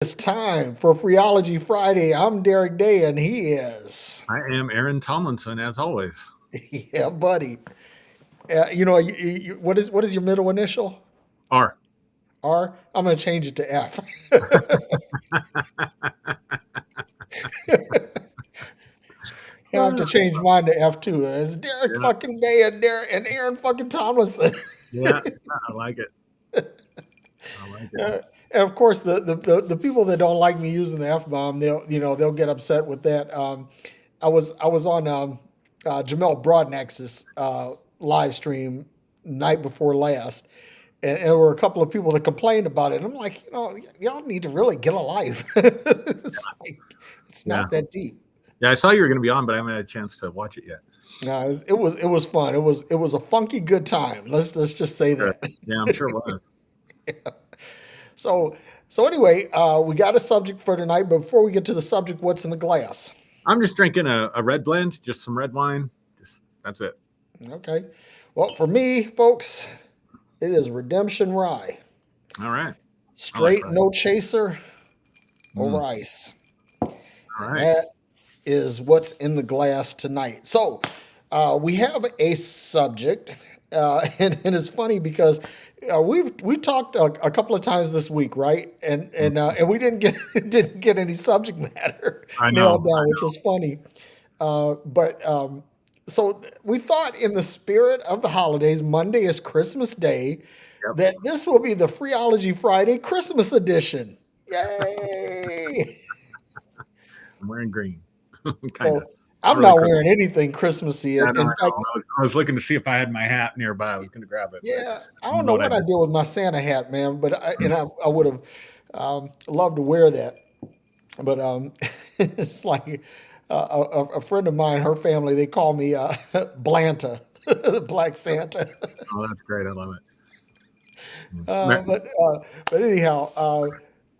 It's time for Freology Friday. I'm Derrick Day, and he is. I am Aaron Tomlinson, as always. Yeah, buddy. What is your middle initial? R. R. I'm going to change it to F. I have to change mine to F too. It's Derrick Yeah, fucking Day and Aaron fucking Tomlinson. yeah, I like it. I like it. Uh, and of course, the people that don't like me using the F bomb, they'll get upset with that. I was on Jamel Broadnax's live stream night before last, and there were a couple of people that complained about it. I'm like, y'all need to really get a life. It's Yeah, not that deep. yeah. I saw you were going to be on, but I haven't had a chance to watch it yet. No, it was fun. It was a funky good time. Let's just say Sure. that. Yeah, I'm sure it was. So so anyway, we got a subject for tonight. But before we get to the subject, what's in the glass? I'm just drinking a red blend, just some red wine. Just that's it. Okay. Well, for me, folks, it is Redemption Rye. All right. I like Straight, red. no chaser, over Mm, ice. all And right. that is what's in the glass tonight. So we have a subject, and it's funny because we talked a couple of times this week, right? And we didn't get didn't get any subject matter I nailed know. down, which was funny. But so we thought, in the spirit of the holidays, Monday is Christmas Day, Yep. that this will be the Freology Friday Christmas edition. Yay! I'm wearing green, kind of. Well, Not I'm really not Christmas. wearing anything Christmassy. Yeah, In no, I in fact, know. I was looking to see if I had my hat nearby. I was going to grab it, but yeah, I I don't don't know know what I what I did. did with my Santa hat, man, but I would have loved to wear that. But it's like a friend of mine, her family, they call me Blanta, the Black Santa. Oh, that's great. I love it. Uh, but uh, but anyhow,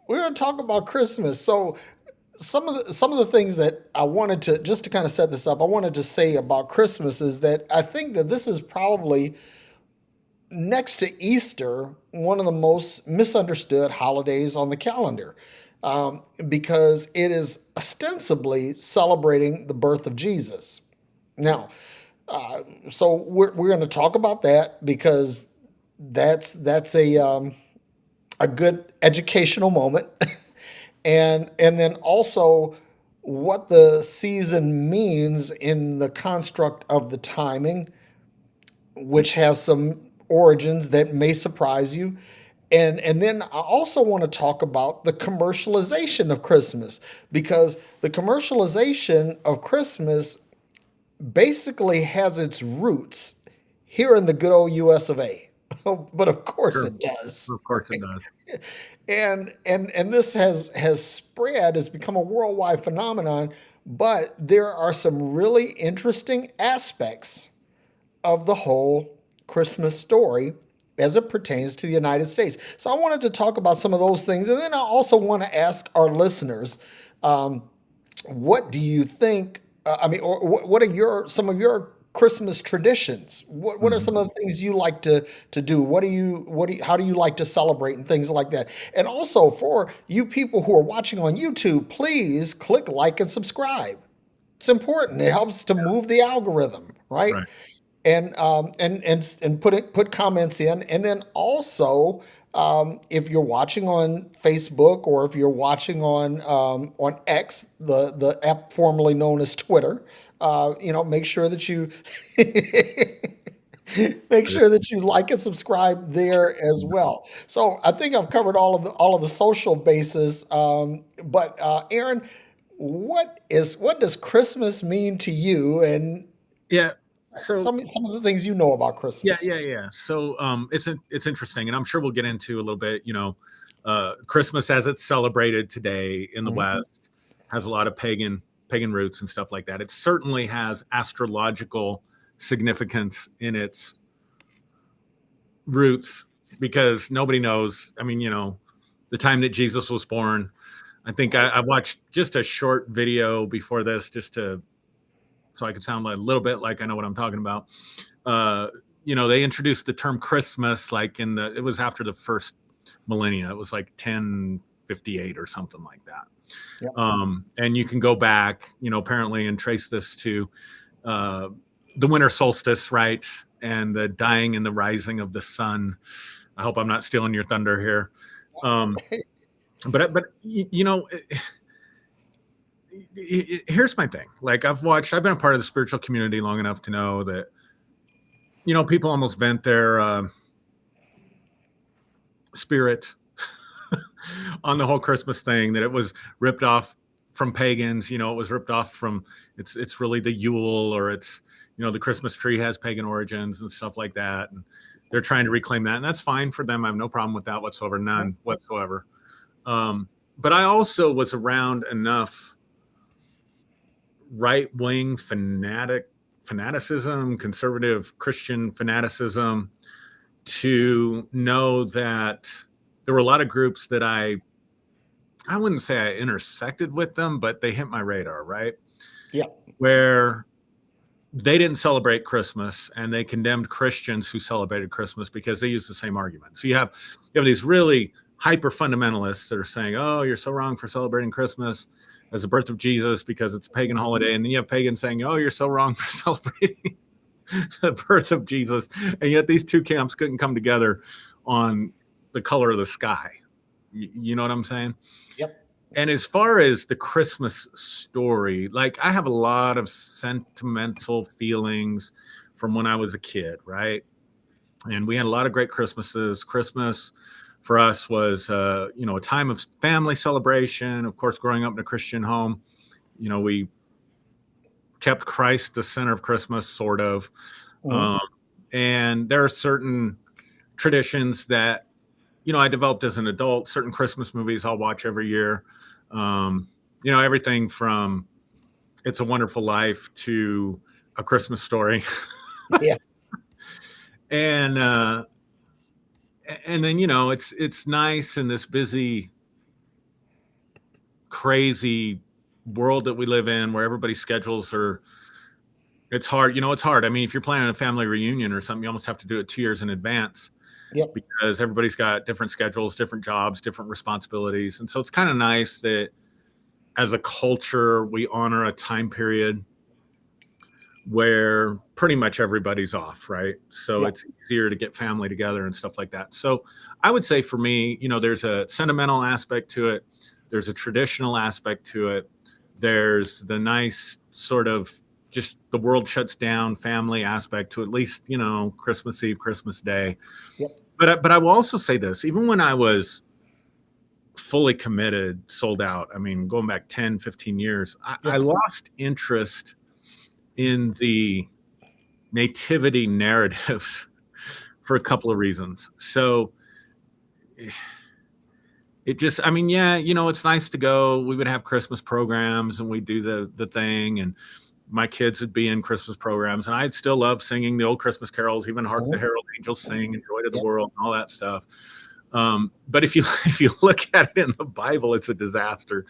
we're going to talk about Christmas. So some of the things that I wanted to, just to kind of set this up, I wanted to say about Christmas is that I think that this is probably, next to Easter, one of the most misunderstood holidays on the calendar, because it is ostensibly celebrating the birth of Jesus. Now, so we're going to talk about that because that's a good educational moment, and then also what the season means in the construct of the timing, which has some origins that may surprise you. And then I also want to talk about the commercialization of Christmas, because the commercialization of Christmas basically has its roots here in the good old US of A. But of course Sure. it does. Of course it does. And this has spread, has become a worldwide phenomenon, but there are some really interesting aspects of the whole Christmas story as it pertains to the United States. So I wanted to talk about some of those things, and then I also want to ask our listeners, um, what do you think? I mean, or what are some of your Christmas traditions? What are Mhm. some of the things you like to do? How do you like to celebrate and things like that? And also, for you people who are watching on YouTube, please click like and subscribe. It's important. It helps to move the algorithm, right? Right. And put comments in, and then also, if you're watching on Facebook, or if you're watching on X, the app formerly known as Twitter, make sure that you make I just- sure that you like and subscribe there as well. So I think I've covered all of the social bases. But Aaron, what does Christmas mean to you, and Yeah. So some of the things you know about yeah, Christmas? yeah, yeah. So it's interesting, and I'm sure we'll get into a little bit. Christmas as it's celebrated today in the Mhm. West has a lot of pagan roots and stuff like that. It certainly has astrological significance in its roots because nobody knows. I mean, the time that Jesus was born. I think Right. I watched just a short video before this just to so I could sound like a little bit like I know what I'm talking about. Uh, they introduced the term Christmas like it was after the first millennia. It was like 1050 58 or something like that. Yep. And you can go back, apparently, and trace this to the winter solstice, right? And the dying and the rising of the sun. I hope I'm not stealing your thunder here. But here's my thing. Like, I've been a part of the spiritual community long enough to know that, people almost vent their spirit on the whole Christmas thing, that it was ripped off from pagans. It was ripped off from, it's really the Yule, or it's, the Christmas tree has pagan origins and stuff like that. And they're trying to reclaim that. And that's fine for them. I have no problem with that whatsoever. None whatsoever. But I also was around enough right-wing fanaticism, conservative Christian fanaticism, to know that there were a lot of groups that I wouldn't say I intersected with them, but they hit my radar, right? Yeah. Where they didn't celebrate Christmas, and they condemned Christians who celebrated Christmas because they used the same argument. So you have these really hyper fundamentalists that are saying, "Oh, you're so wrong for celebrating Christmas as the birth of Jesus because it's a pagan holiday," and then you have pagans saying, "Oh, you're so wrong for celebrating the birth of Jesus." And yet these two camps couldn't come together on the color of the sky. You know what I'm saying? Yep. And as far as the Christmas story, like, I have a lot of sentimental feelings from when I was a kid, right? And we had a lot of great Christmases. Christmas for us was, a time of family celebration. Of course, growing up in a Christian home, we kept Christ the center of Christmas, sort of. And there are certain traditions that, I developed as an adult. Certain Christmas movies I'll watch every year. Everything from It's a Wonderful Life to A Christmas Story. Yeah. And then, it's nice in this busy, crazy world that we live in, where everybody's schedules are, it's hard. It's hard. I mean, if you're planning a family reunion or something, you almost have to do it 2 years in advance. Yep. Because everybody's got different schedules, different jobs, different responsibilities. And so it's kind of nice that as a culture, we honor a time period where pretty much everybody's off, right? So it's easier to get family together and stuff like that. So I would say for me, there's a sentimental aspect to it. There's a traditional aspect to it. There's the nice sort of just the world shuts down family aspect to at least, Christmas Eve, Christmas Day. Yep. But I will also say this, even when I was fully committed, sold out, I mean, going back 10, 15 years, I lost interest in the nativity narratives for a couple of reasons. So it just, I mean, yeah, it's nice to go. We would have Christmas programs and we'd do the thing, and my kids would be in Christmas programs, and I'd still love singing the old Christmas carols, even Hark the Herald Angels Sing and Joy to the World and all that stuff. But if you look at it in the Bible, it's a disaster.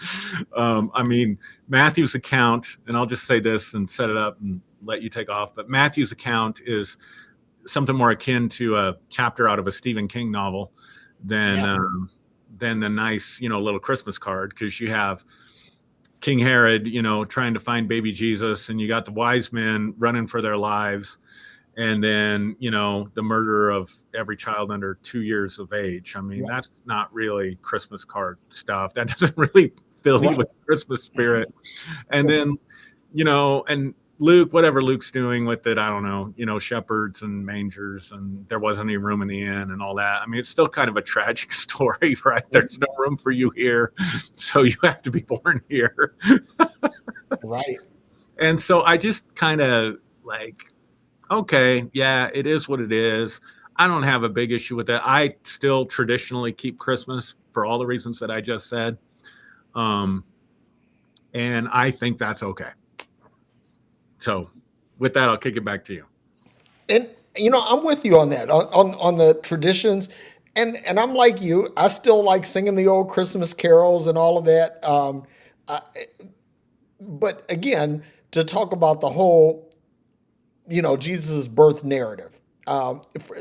I mean, Matthew's account, and I'll just say this and set it up and let you take off, but Matthew's account is something more akin to a chapter out of a Stephen King novel than the nice, little Christmas card, because you have King Herod, trying to find baby Jesus, and you got the wise men running for their lives. And then, the murder of every child under 2 years of age. I mean, that's not really Christmas card stuff. That doesn't really fill you with Christmas spirit. And then, and Luke, whatever Luke's doing with it, I don't know, shepherds and mangers, and there wasn't any room in the inn and all that. I mean, it's still kind of a tragic story, right? There's no room for you here, so you have to be born here. Right. And so I just kind of like, okay, yeah, it is what it is. I don't have a big issue with that. I still traditionally keep Christmas for all the reasons that I just said. And I think that's okay. So with that, I'll kick it back to you. And I'm with you on that, on the traditions. And I'm like you. I still like singing the old Christmas carols and all of that. But again, to talk about the whole, Jesus' birth narrative.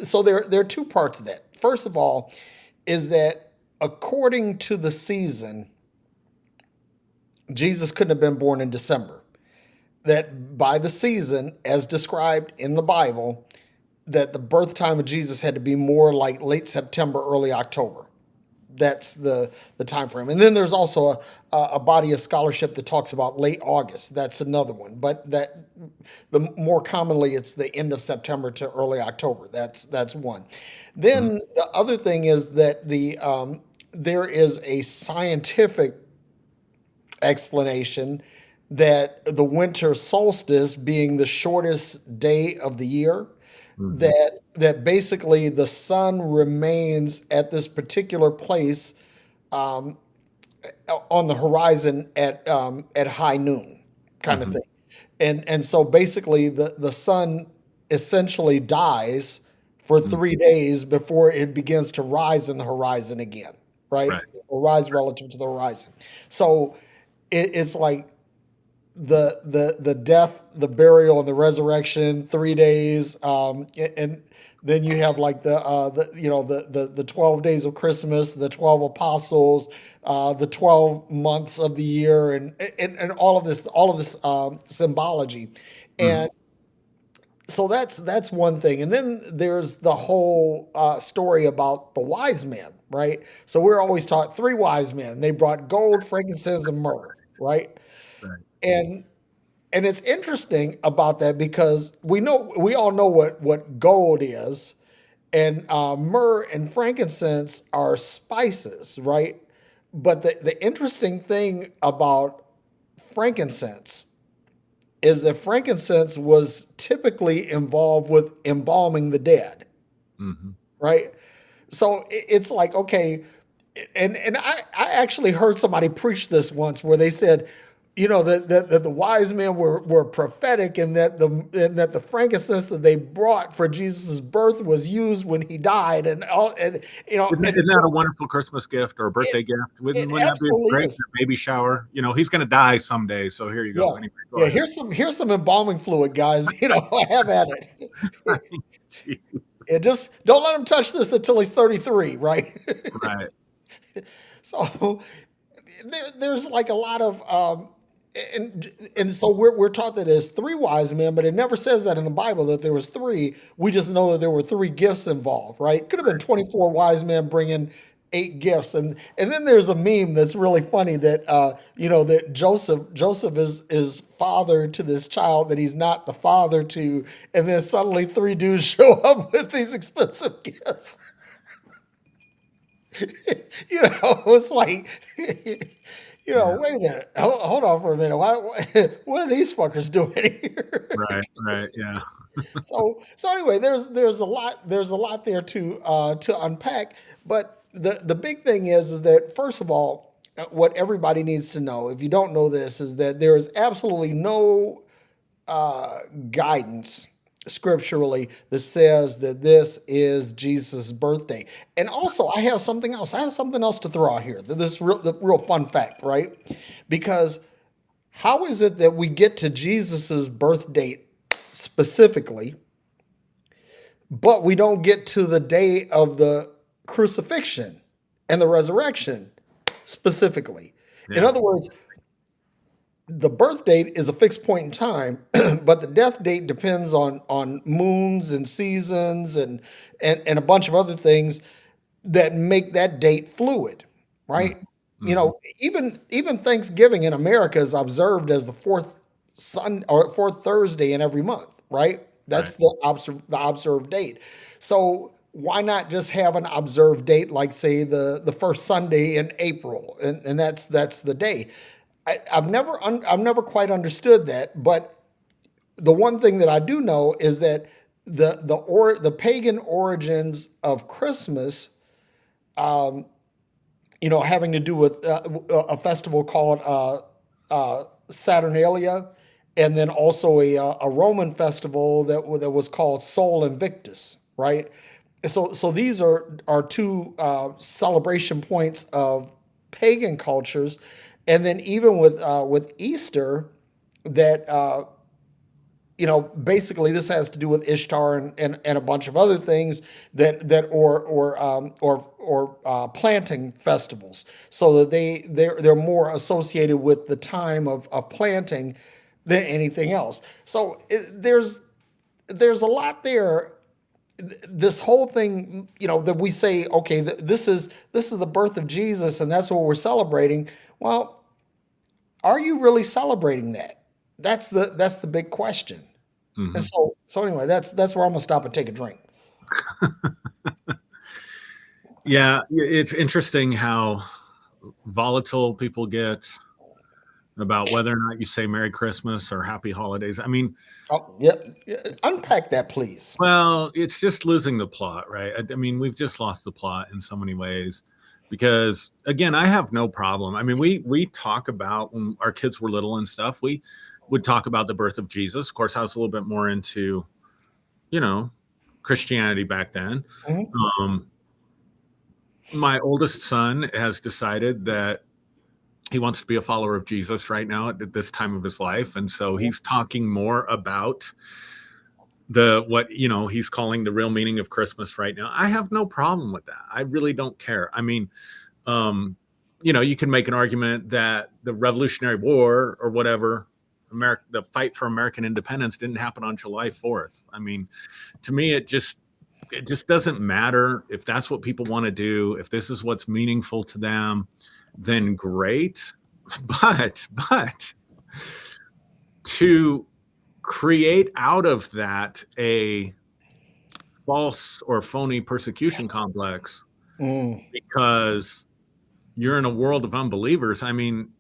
So there are two parts of that. First of all, is that according to the season, Jesus couldn't have been born in December. That by the season, as described in the Bible, that the birth time of Jesus had to be more like late September, early October. That's the time frame. And then there's also a body of scholarship that talks about late August. That's another one. But that the more commonly it's the end of September to early October. That's one. Mhm. Then the other thing is that there is a scientific explanation that the winter solstice being the shortest day of the year, Mhm. that basically the sun remains at this particular place on the horizon at high noon, kind of Mhm. thing. And so basically the sun essentially dies for Mhm. 3 days before it begins to rise in the horizon again, right? Right. Or rise relative to the horizon. So it's like the death, the burial, and the resurrection, 3 days, and then you have like the 12 days of Christmas, the 12 apostles, the 12 months of the year, and all of this symbology, Mhm. and so that's one thing. And then there's the whole story about the wise men, right? So we're always taught three wise men. They brought gold, frankincense, and myrrh, right? Right. And and it's interesting about that because we all know what gold is, and myrrh and frankincense are spices, right? But the interesting thing about frankincense is that frankincense was typically involved with embalming the dead, Mhm. right? So it's like, okay, and I actually heard somebody preach this once where they said, that the wise men were prophetic, and that the frankincense that they brought for Jesus' birth was used when he died, and all, and Isn't that a wonderful Christmas gift or a it, birthday gift? it Wouldn't that be absolutely great is. for a baby shower? He's gonna die someday, so here you Yeah. go. Anyway, go Yeah, ahead. here's some embalming fluid, guys. Have at it. Gee. And just don't let him touch this until he's 33, right? Right. So there's like a lot of and so we're taught that there's three wise men, but it never says that in the Bible that there was three. We just know that there were three gifts involved, right? Could have been 24 wise men bringing eight gifts, and then there's a meme that's really funny that that Joseph is father to this child that he's not the father to, and then suddenly three dudes show up with these expensive gifts. It's like, Yeah. wait a minute. Hold on for a minute. What are these fuckers doing here? Right. Right. Yeah. So anyway, there's a lot there to unpack. But the big thing is that first of all, what everybody needs to know, if you don't know this, is that there is absolutely no guidance scripturally that says that this is Jesus' birthday. And also, I have something else. I have something else to throw out here. This is the real fun fact, right? Because how is it that we get to Jesus' birth date specifically, but we don't get to the day of the crucifixion and the resurrection specifically? In Yeah. other words, the birth date is a fixed point in time, but the death date depends on moons and seasons and a bunch of other things that make that date fluid, Mm. right? Mhm. Even Thanksgiving in America is observed as the fourth Thursday in every month, right? Right. That's the observed date. So why not just have an observed date like say the first Sunday in April, and that's the day. I've never quite understood that, but the one thing that I do know is that the pagan origins of Christmas, having to do with a festival called Saturnalia, and then also a Roman festival that was called Sol Invictus, right? So these are two celebration points of pagan cultures, and then even with Easter, that basically this has to do with Ishtar and a bunch of other things that or planting festivals, so that they're more associated with the time of planting than anything else. So there's a lot there. This whole thing, that we say, okay, this is the birth of Jesus, and that's what we're celebrating. Well, are you really celebrating that? That's the big question. And Mhm. so anyway, that's where I'm gonna stop and take a drink. Yeah, it's interesting how volatile people get about whether or not you say Merry Christmas or Happy Holidays. I mean, Oh, yeah. Yeah, unpack that, please. well, it's just losing the plot, right? I mean, we've just lost the plot in so many ways because again, I have no problem. I mean, we talk about when our kids were little and stuff, we would talk about the birth of Jesus. Of course, I was a little bit more into, you know, Christianity back then. Mhm. Um, my oldest son has decided that he wants to be a follower of Jesus right now at this time of his life. And so he's talking more about the what he's calling the real meaning of Christmas right now. I have no problem with that. I really don't care. I mean, um, you can make an argument that the Revolutionary War or whatever, the fight for American independence didn't happen on July 4th. I mean, to me, it just doesn't matter if that's what people want to do. If this is what's meaningful to them, then great. But to create out of that a false or phony persecution complex Mm. because you're in a world of unbelievers. I mean,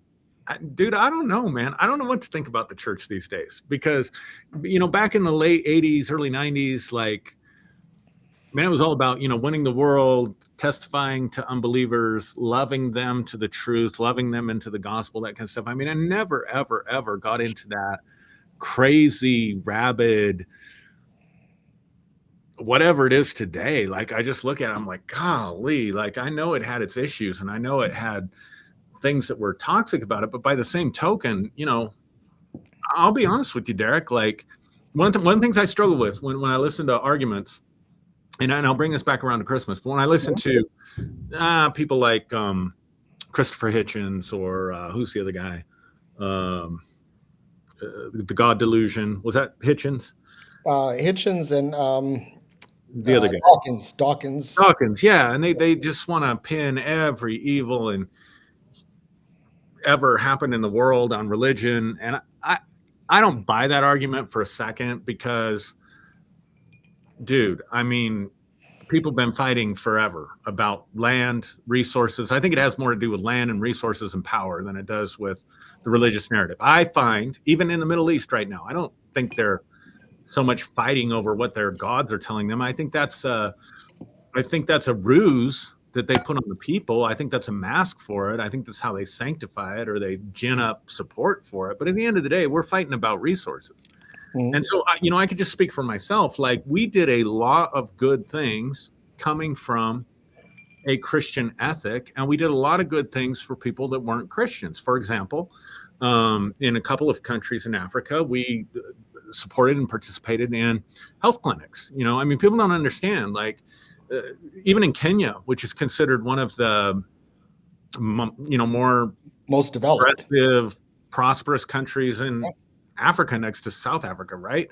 dude, I don't know, man. I don't know what to think about the church these days because, back in the late 80s, early 90s, like, man, it was all about, winning the world, testifying to unbelievers, loving them to the truth, loving them into the gospel, that kind of stuff. I mean, I never, ever, ever got into that crazy, rabid, whatever it is today. Like, I just look at it, I'm like, golly, like, I know it had its issues and I know it had things that were toxic about it. But by the same token, I'll be honest with you, Derrick, like, one of the things I struggle with when I listen to arguments, and I'll bring this back around to Christmas, but when I listen to people like Christopher Hitchens or who's the other guy? The God Delusion. Was that Hitchens? Hitchens and The other guy. Dawkins. Dawkins, yeah. And they just want to pin every evil and ever happened in the world on religion. And I don't buy that argument for a second because, dude, I mean, people have been fighting forever about land, resources. I think it has more to do with land and resources and power than it does with the religious narrative. I find, even in the Middle East right now, I don't think they're so much fighting over what their gods are telling them. I think that's a ruse that they put on the people. I think that's a mask for it. I think that's how they sanctify it or they gin up support for it. But at the end of the day, we're fighting about resources. And so, I could just speak for myself. Like, we did a lot of good things coming from a Christian ethic, and we did a lot of good things for people that weren't Christians. For example, in a couple of countries in Africa, we supported and participated in health clinics. I mean, people don't understand, like, even in Kenya, which is considered one of the, more Most developed. progressive, prosperous countries in Africa next to South Africa, right?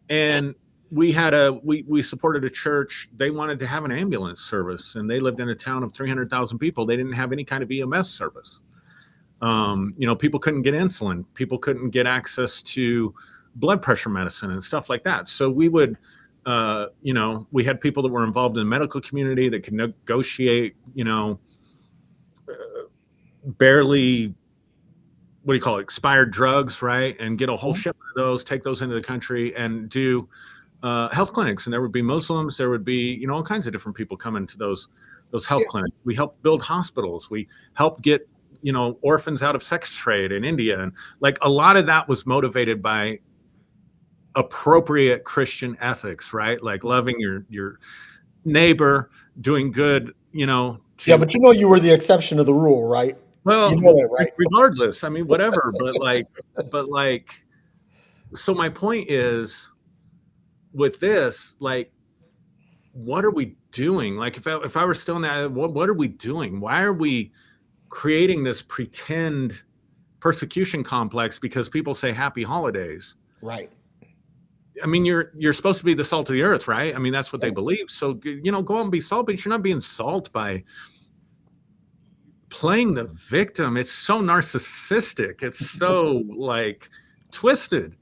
And we supported a church. They wanted to have an ambulance service, and they lived in a town of 300,000 people. They didn't have any kind of EMS service. People couldn't get insulin. People couldn't get access to blood pressure medicine and stuff like that. So we would, we had people that were involved in the medical community that could negotiate, barely, what do you call it, expired drugs, right? And get a whole shipment of those, take those into the country and do health clinics. And there would be Muslims, there would be, all kinds of different people coming to those health Yeah. clinics. We helped build hospitals. We helped get, orphans out of sex trade in India. And like, a lot of that was motivated by appropriate Christian ethics, right? Like loving your neighbor, doing good, Yeah, to, but you were the exception to the rule, right? You well, know that, right? regardless, I mean, whatever, but like, So my point is with this, like, what are we doing? Like, if I were still in that, what are we doing? Why are we creating this pretend persecution complex because people say happy holidays? Right. I mean, you're supposed to be the salt of the earth, right? I mean, that's what they Yeah. believe. So, go out and be salt, but you're not being salt by playing the victim. It's so narcissistic. It's so like twisted.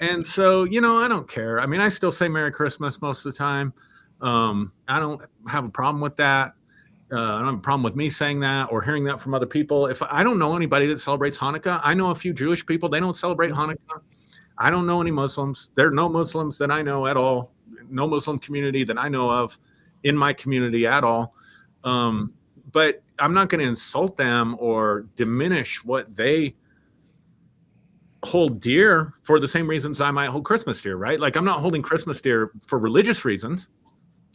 And so, I don't care. I mean, I still say Merry Christmas most of the time. I don't have a problem with that. I don't have a problem with me saying that or hearing that from other people. If I don't know anybody that celebrates Hanukkah, I know a few Jewish people. They don't celebrate Mhm. Hanukkah. I don't know any Muslims. There are no Muslims that I know at all. No Muslim community that I know of in my community at all. Um, but I'm not going to insult them or diminish what they hold dear for the same reasons I might hold Christmas dear, right? Like I'm not holding Christmas dear for religious reasons.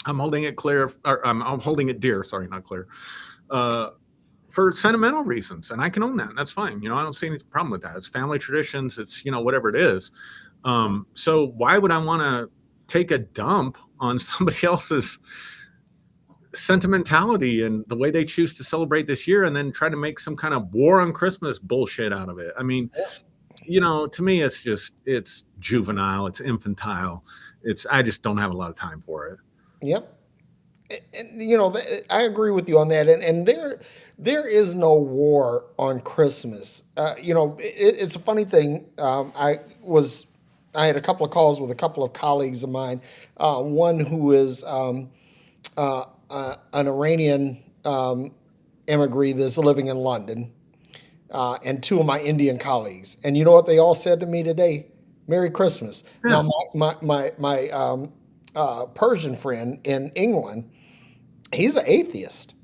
I'm holding it clear, or I'm holding it dear. Sorry, not clear. Uh, for sentimental reasons, and I can own that. And that's fine. I don't see any problem with that. It's family traditions. It's whatever it is. So why would I want to take a dump on somebody else's sentimentality and the way they choose to celebrate this year, and then try to make some kind of war on Christmas bullshit out of it? I mean, to me, it's juvenile, it's infantile. I just don't have a lot of time for it. Yep. And, I agree with you on that. And there is no war on Christmas. It's a funny thing. I had a couple of calls with a couple of colleagues of mine. One who is an Iranian immigrant that's living in London, and two of my Indian colleagues. And you know what they all said to me today? Merry Christmas. Yeah. Now, my Persian friend in England, he's an atheist.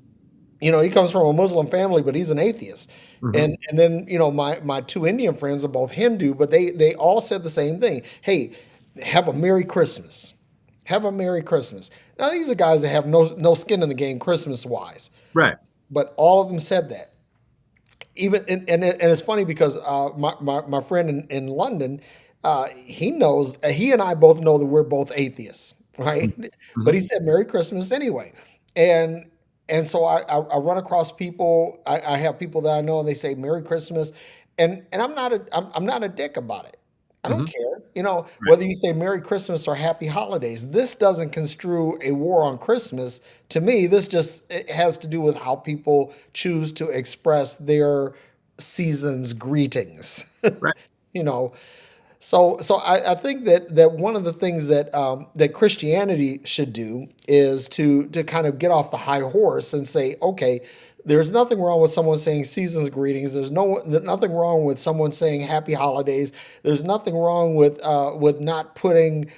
He comes from a Muslim family, but he's an atheist. Hmm. And then my two Indian friends are both Hindu, but they all said the same thing. Hey, have a Merry Christmas. Have a Merry Christmas. Now these are guys that have no skin in the game Christmas wise, Right. but all of them said that. Even and it's funny because my friend in London, he and I both know that we're both atheists, right? But Hmm. he said Merry Christmas anyway, and so I run across people. I have people that I know, and they say Merry Christmas, and I'm not a dick about it. I don't Hmm. care, Right. whether you say Merry Christmas or Happy Holidays. This doesn't construe a war on Christmas. To me, this just it has to do with how people choose to express their season's greetings. Right. you know, so I think that one of the things that Christianity should do is to kind of get off the high horse and say, okay, there's nothing wrong with someone saying season's greetings. There's nothing wrong with someone saying happy holidays. There's nothing wrong with not putting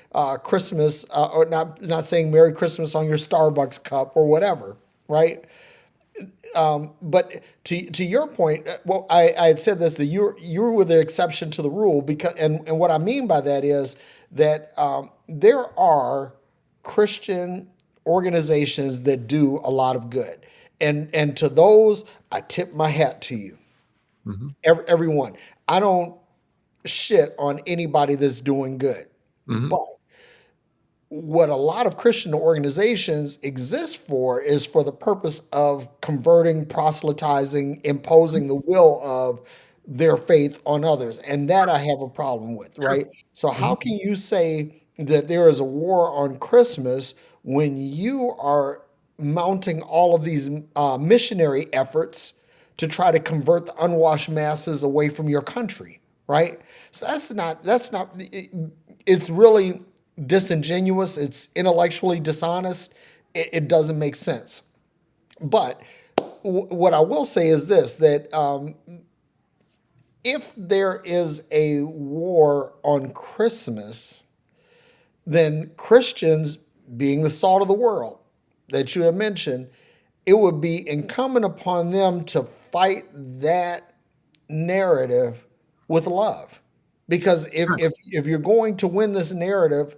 Christmas or not saying Merry Christmas on your Starbucks cup or whatever, right? But to your point, well, I had said this that you were the exception to the rule because and what I mean by that is that there are Christian organizations that do a lot of good, and to those I tip my hat to you, Hmm. everyone. I don't shit on anybody that's doing good, Hmm. but what a lot of Christian organizations exist for is for the purpose of converting, proselytizing, imposing the will of their faith on others. And that I have a problem with, Sure. right? So, Hmm. how can you say that there is a war on Christmas when you are mounting all of these missionary efforts to try to convert the unwashed masses away from your country, right? So it's really disingenuous, it's intellectually dishonest, it doesn't make sense. But what I will say is this that if there is a war on Christmas, then Christians, being the salt of the world that you have mentioned, it would be incumbent upon them to fight that narrative with love. Because Right. if you're going to win this narrative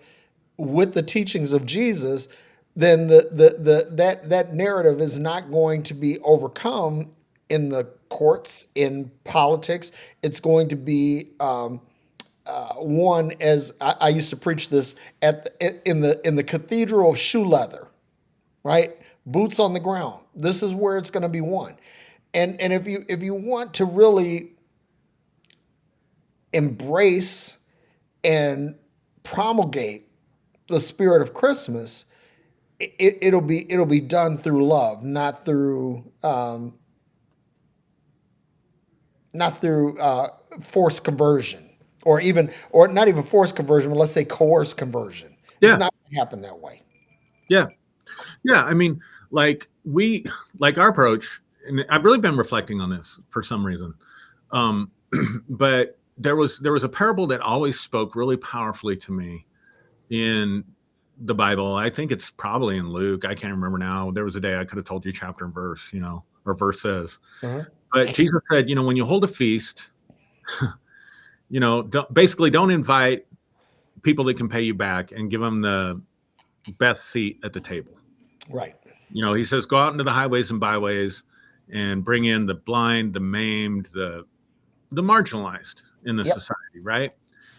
with the teachings of Jesus, then that narrative is not going to be overcome in the courts, in politics. It's going to be one, as I used to preach this in the cathedral of shoe leather, right? Boots on the ground. This is where it's going to be won. And if you want to really embrace and promulgate the spirit of Christmas, it'll be done through love, not through forced conversion, or not even forced conversion, but let's say coerced conversion. It's Yeah. not going to happen that way. Yeah. Yeah. I mean, like our approach, and I've really been reflecting on this for some reason. Um, but there was a parable that always spoke really powerfully to me in the Bible. I think it's probably in Luke. I can't remember now. There was a day I could have told you chapter and verse, or verses. Uh-huh. But Jesus said, when you hold a feast, don't invite people that can pay you back and give them the best seat at the table. Right. He says, go out into the highways and byways and bring in the blind, the maimed, the marginalized in the Yep. society, right?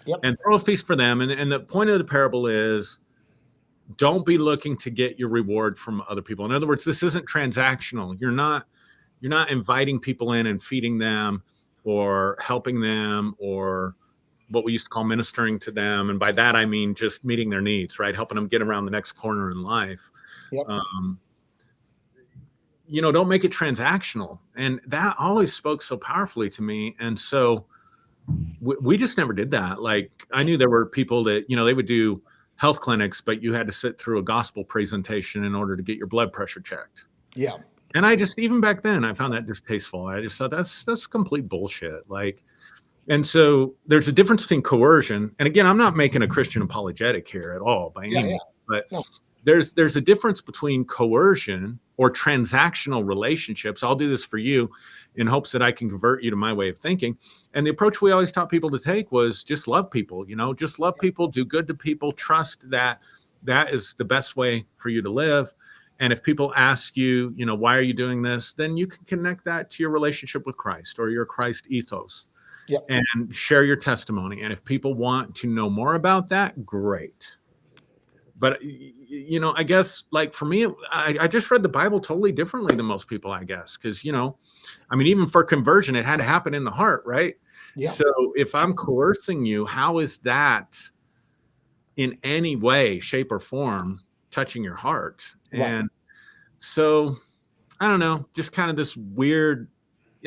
Yep. And throw a feast for them. And the point of the parable is, don't be looking to get your reward from other people. In other words, this isn't transactional. You're not inviting people in and feeding them or helping them or what we used to call ministering to them. And by that, I mean just meeting their needs, right? Helping them get around the next corner in life. Yep. Don't make it transactional. And that always spoke so powerfully to me. And so we just never did that. Like, I knew there were people that, they would do health clinics, but you had to sit through a gospel presentation in order to get your blood pressure checked. Yeah. And I just, even back then, I found that distasteful. I just thought that's complete bullshit. Like, and so there's a difference between coercion. And again, I'm not making a Christian apologetic here at all by any means, but No. there's a difference between coercion or transactional relationships. I'll do this for you in hopes that I can convert you to my way of thinking. And the approach we always taught people to take was just love people, just love people, do good to people, trust that is the best way for you to live. And if people ask you, why are you doing this? Then you can connect that to your relationship with Christ or your Christ ethos. Yep. And share your testimony. And if people want to know more about that, great. But, I guess, like, for me, I just read the Bible totally differently than most people, I guess. Because, even for conversion, it had to happen in the heart, right? Yeah. So if I'm coercing you, how is that in any way, shape, or form touching your heart? Right. And so, I don't know, just kind of this weird,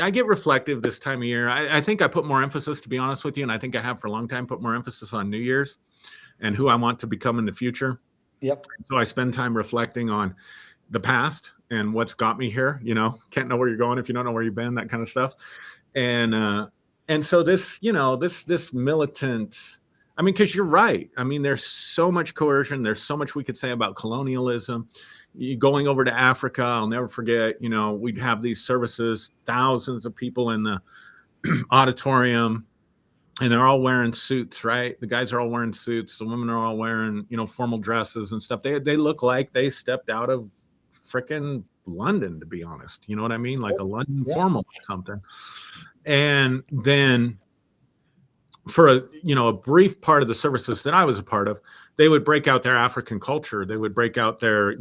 I get reflective this time of year. I think I put more emphasis, to be honest with you, and I think I have for a long time, put more emphasis on New Year's and who I want to become in the future. Yep. So I spend time reflecting on the past and what's got me here. Can't know where you're going if you don't know where you've been, that kind of stuff. And so this, this militant, because you're right. There's so much coercion. There's so much we could say about colonialism. Going over to Africa, I'll never forget, we'd have these services, thousands of people in the auditorium, and they're all wearing suits, right? The guys are all wearing suits. The women are all wearing, formal dresses and stuff. They look like they stepped out of frickin' London, to be honest. You know what I mean? Like a London formal or something. And then for a brief part of the services that I was a part of, they would break out their African culture. They would break out their,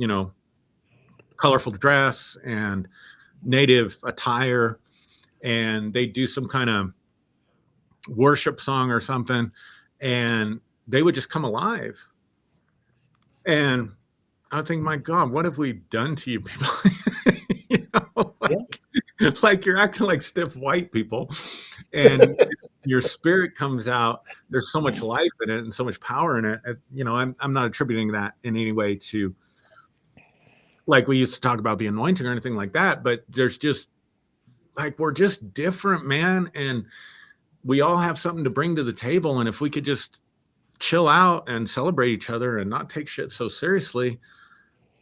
colorful dress and native attire, and they do some kind of worship song or something, and they would just come alive. And I think, my God, what have we done to you people? Like you're acting like stiff white people, and your spirit comes out. There's so much life in it and so much power in it. I'm not attributing that in any way to, like, we used to talk about the anointing or anything like that, but there's just, like, we're just different, man. And we all have something to bring to the table. And if we could just chill out and celebrate each other and not take shit so seriously,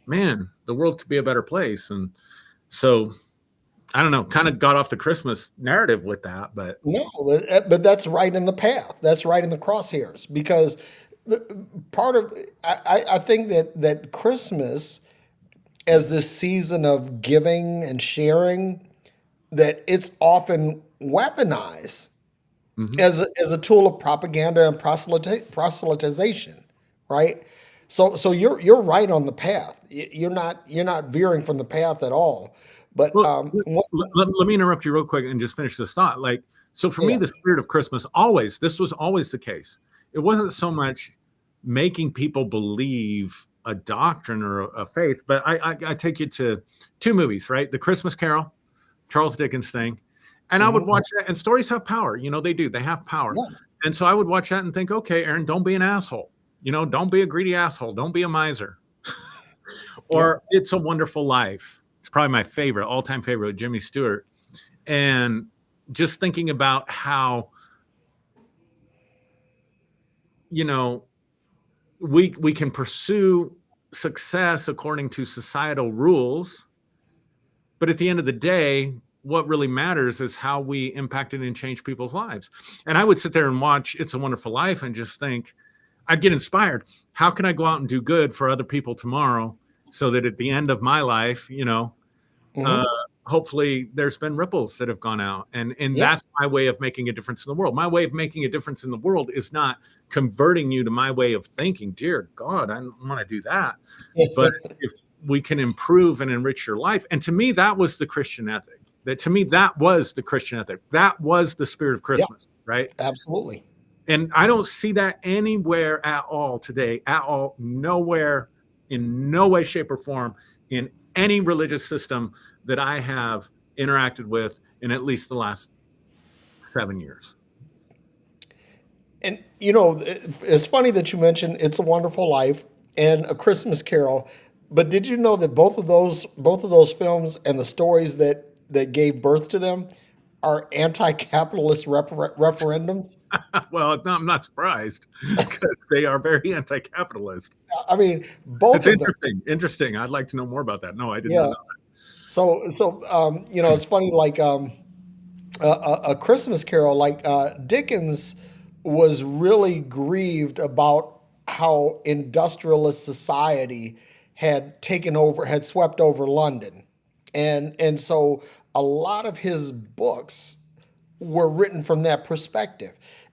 man, the world could be a better place. And so, I don't know, kind of got off the Christmas narrative with that, but no, but that's right in the path. That's right in the crosshairs, because part of, I think that Christmas, as this season of giving and sharing, that it's often weaponized Hmm. as a tool of propaganda and proselytization, right? So you're right on the path. You're not veering from the path at all. But Well, let me interrupt you real quick and just finish this thought. Like, so for me, yeah, the spirit of Christmas always, this was always the case. It wasn't so much making people believe a doctrine or a faith, but I take you to two movies, right? The Christmas Carol, Charles Dickens thing. And I would hmm watch that, and stories have power. They do, they have power. yeah, And so I would watch that and think, okay, Aaron, don't be an asshole. Don't be a greedy asshole. Don't be a miser. yeah. Or It's a Wonderful Life. It's probably my favorite, all time favorite, with Jimmy Stewart. And just thinking about how, you know, we can pursue success according to societal rules, but at the end of the day, what really matters is how we impacted and change people's lives. And I would sit there and watch It's a Wonderful Life and just think, I'd get inspired. How can I go out and do good for other people tomorrow so that at the end of my life, uh, hmm hopefully there's been ripples that have gone out, and yeah. that's my way of making a difference in the world. My way of making a difference in the world is not converting you to my way of thinking. Dear God, I don't want to do that. But if we can improve and enrich your life, and to me that was the Christian ethic. That was the Christian ethic. That was the spirit of Yeah, Christmas, right? absolutely. And I don't see that anywhere at all today, at all, nowhere, in no way, shape, or form, in any religious system that I have interacted with in at least the last 7 years. And it's funny that you mentioned "It's a Wonderful Life" and "A Christmas Carol," but did you know that both of those films and the stories that gave birth to them are anti-capitalist referendums? Well, no, I'm not surprised because they are very anti-capitalist. I mean, both It's of them. interesting. Interesting. I'd like to know more about that. No, I did not Yeah. know. So it's funny. Like a Christmas Carol, like Dickens was really grieved about how industrialist society had swept over London, and so a lot of his books were written from that perspective.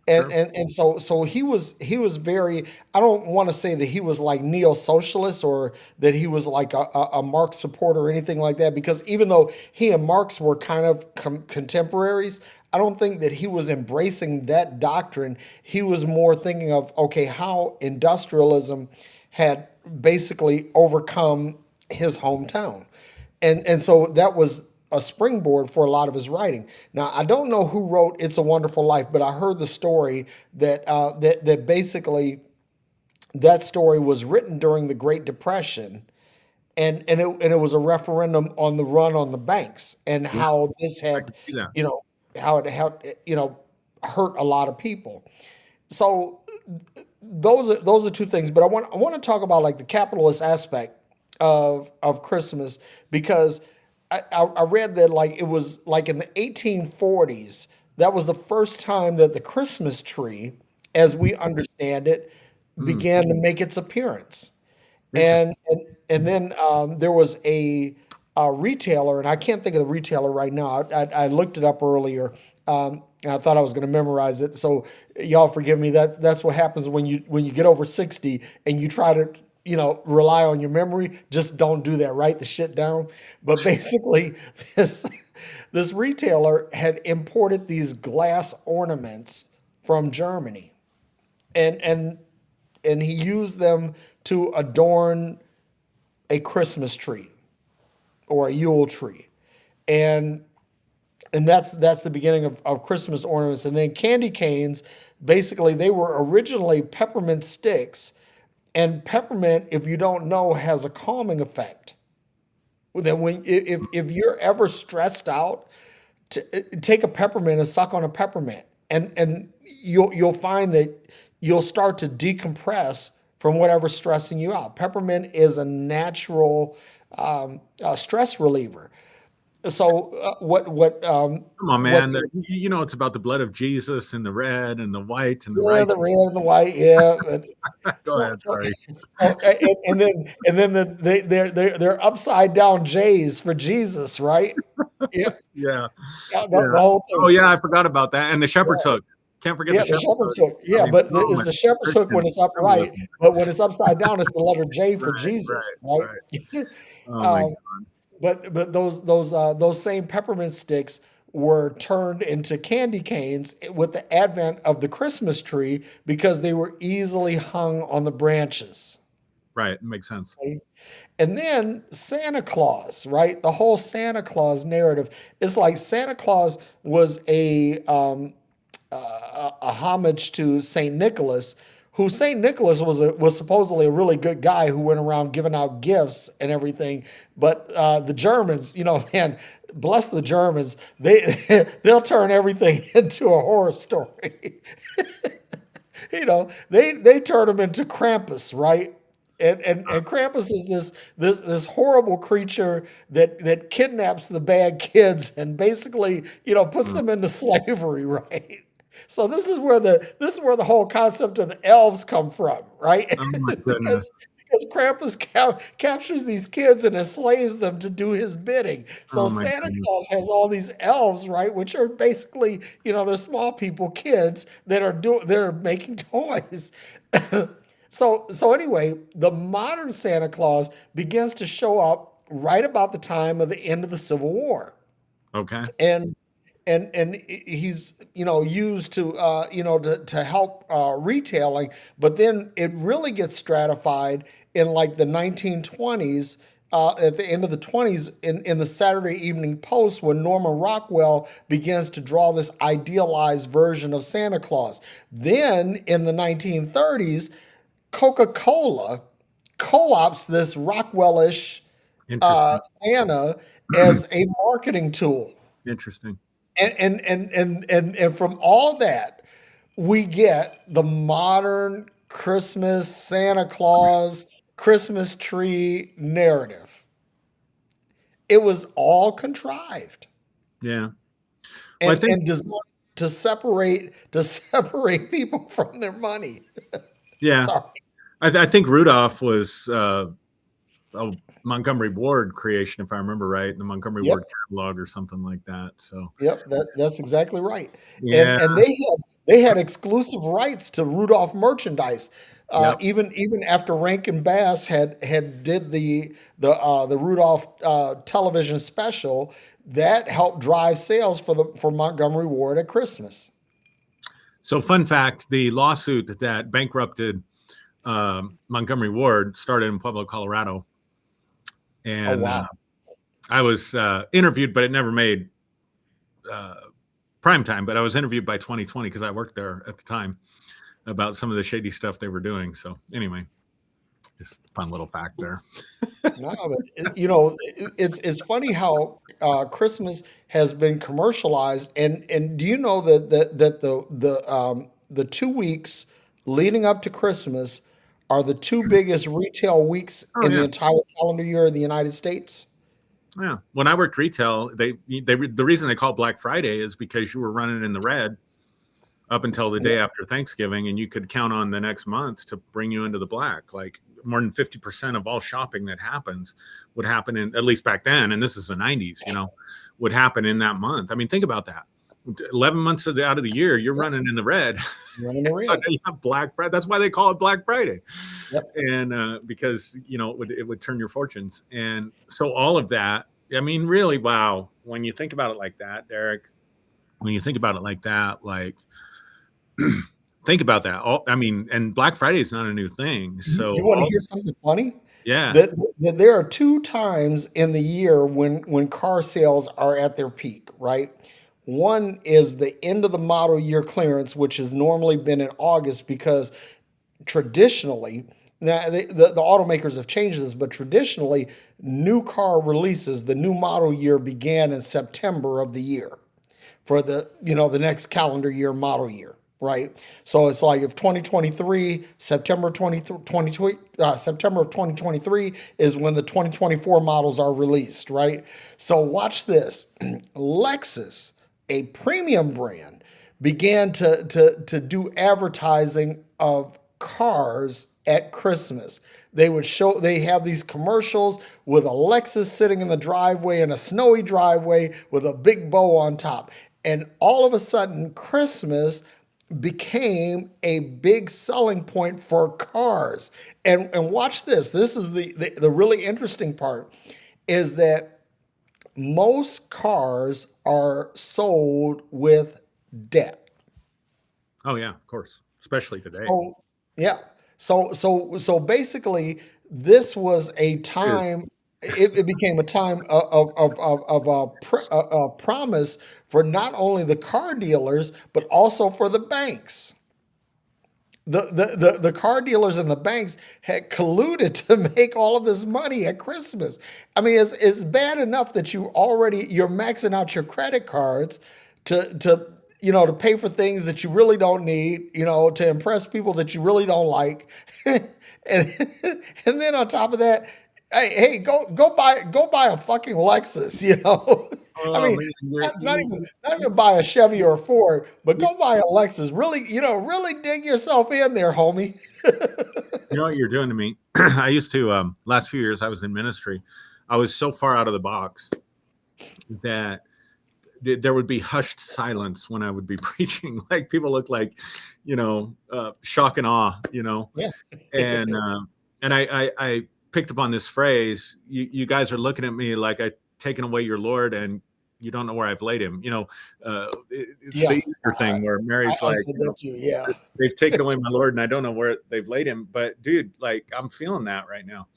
And Sure. and so he was very, I don't want to say that he was like neo-socialist or that he was like a Marx supporter or anything like that, because even though he and Marx were kind of contemporaries, I don't think that he was embracing that doctrine. He was more thinking of, okay, how industrialism had basically overcome his hometown. And so that was a springboard for a lot of his writing. Now, I don't know who wrote "It's a Wonderful Life," but I heard the story that basically that story was written during the Great Depression, and it was a referendum on the run on the banks and Yeah, how this I had, can see that. you know, how it helped, hurt a lot of people. So those are two things, but I want to talk about like the capitalist aspect of Christmas, because I read that like it was like in the 1840s, that was the first time that the Christmas tree, as we understand it, Mm, began to make its appearance. interesting. And then there was a retailer, and I can't think of the retailer right now. I looked it up earlier. And I thought I was going to memorize it. So y'all forgive me. That's what happens when you get over 60 and you try to rely on your memory. Just don't do that. Write the shit down. But basically, this this retailer had imported these glass ornaments from Germany, and and he used them to adorn a Christmas tree or a Yule tree. And that's the beginning of Christmas ornaments. And then candy canes, basically they were originally peppermint sticks. And peppermint, if you don't know, has a calming effect. Then when if you're ever stressed out, take a peppermint and suck on a peppermint, and you'll find that you'll start to decompress from whatever's stressing you out. Peppermint is a natural stress reliever. So what Come on, what man. It's about the blood of Jesus and the red and the white and the yeah, right. the red and the white, yeah. Go So ahead. so, Sorry. and then they're upside down J's for Jesus, right? Yeah, Yeah. yeah, the Yeah. whole Oh, thing. yeah. I forgot about that. And the shepherd's hook. Can't forget the Yeah, the shepherd's shepherd's hook. hook. I Yeah, mean, but so it's much the shepherd's hook when Christian it's upright, symbolism. but when it's upside down, it's the letter J for Right, Jesus, right, right? right. Oh my Um, god. but those same peppermint sticks were turned into candy canes with the advent of the Christmas tree because they were easily hung on the branches. Right, makes sense. Right? And then Santa Claus, right? The whole Santa Claus narrative. It's like Santa Claus was a homage to Saint Nicholas, who Saint Nicholas was supposedly a really good guy who went around giving out gifts and everything. But the Germans, man, bless the Germans, they'll turn everything into a horror story. They turn him into Krampus, right? And Krampus is this horrible creature that kidnaps the bad kids and basically puts Mm. them into slavery, right? So this is where the whole concept of the elves come from, right? Oh my goodness. because Krampus captures these kids and enslaves them to do his bidding. So Oh my Santa goodness. Claus has all these elves, right, which are basically they're small people, kids that are making toys. So anyway, the modern Santa Claus begins to show up right about the time of the end of the Civil War, Okay. and and he's used to to help retailing, but then it really gets stratified in like the 1920s. At the end of the 20s, in the Saturday Evening Post, when Norman Rockwell begins to draw this idealized version of Santa Claus. Then in the 1930s, Coca-Cola co-ops this Rockwellish Interesting. Santa as a marketing tool. Interesting. And from all that, we get the modern Christmas Santa Claus Christmas tree narrative. It was all contrived Yeah. Well, I think and designed to separate people from their money. yeah. Sorry. I think Rudolph was a Montgomery Ward creation, if I remember right, the Montgomery Yep. Ward catalog or something like that. So Yep, that's exactly right. yeah. And they had exclusive rights to Rudolph merchandise. Yep. Even after Rankin Bass had did the Rudolph television special that helped drive sales for Montgomery Ward at Christmas. So fun fact: the lawsuit that bankrupted Montgomery Ward started in Pueblo, Colorado, Oh and wow. I was interviewed, but it never made uh, prime time. But I was interviewed by 2020 because I worked there at the time about some of the shady stuff they were doing. So anyway, just a fun little fact there. No, but it's funny how Christmas has been commercialized, and do you know that the 2 weeks leading up to Christmas are the two biggest retail weeks Oh in the yeah, entire calendar year of the United States? yeah. When I worked retail, the reason they call it Black Friday is because you were running in the red up until the day Yep. after Thanksgiving, and you could count on the next month to bring you into the black. Like more than 50% of all shopping that happens would happen in, at least back then, and this is the 90s, would happen in that month. I mean, think about that. 11 months out of the year, you're Yep. running in the red. Running the So red. you have Black Friday. That's why they call it Black Friday. Yep. And because, it would turn your fortunes. And so all of that, I mean, really, wow. When you think about it like that, Derek, when you think about it like that, like, think about that. I mean, and Black Friday is not a new thing. You So want to hear something funny? yeah, That there are two times in the year when car sales are at their peak, right? One is the end of the model year clearance, which has normally been in August because traditionally, now the automakers have changed this, but traditionally, new car releases, the new model year began in September of the year for the next calendar year model year, right? So it's like if 2023 September 2020 September of 2023 is when the 2024 models are released, right? So watch this. Lexus, a premium brand, began to do advertising of cars at Christmas. They have these commercials with a Lexus sitting in the driveway in a snowy driveway with a big bow on top. And all of a sudden, Christmas became a big selling point for cars. And watch this. This is the really interesting part is that most cars are sold with debt. Oh yeah, of course, especially today. So yeah. So basically, this was a Dude, time. It became a time of a promise for not only the car dealers but also for the banks. The car dealers and the banks had colluded to make all of this money at Christmas. I mean, it's bad enough that you're maxing out your credit cards to to pay for things that you really don't need, to impress people that you really don't like, and and then on top of that, hey, go buy a fucking Lexus. I oh mean, man, not even buy a Chevy or a Ford, but go buy a Lexus. Really, really dig yourself in there, homie. you know what you're doing to me. I used to last few years I was in ministry. I was so far out of the box that there would be hushed silence when I would be preaching. Like people look like, shock and awe, Yeah. and I picked up on this phrase. You guys are looking at me like I taken away your Lord and you don't know where I've laid him. It's Yeah. the Easter thing where Mary's I like, said that too. Yeah. they've taken away my Lord and I don't know where they've laid him. But dude, like I'm feeling that right now.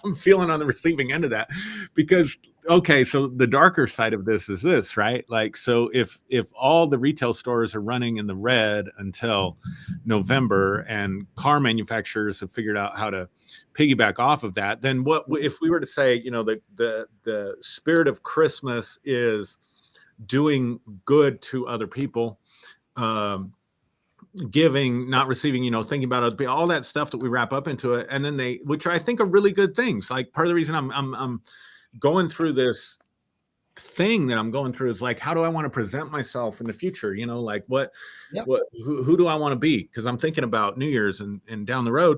I'm feeling on the receiving end of that because okay, so the darker side of this is this, right? Like so if all the retail stores are running in the red until November and car manufacturers have figured out how to piggyback off of that, then what if we were to say, the spirit of Christmas is doing good to other people, um giving, not receiving, thinking about other, all that stuff that we wrap up into it, and then which I think are really good things. Like part of the reason I'm going through this thing that I'm going through is like, how do I want to present myself in the future? Like Yep. who do I want to be? Because I'm thinking about New Year's and down the road,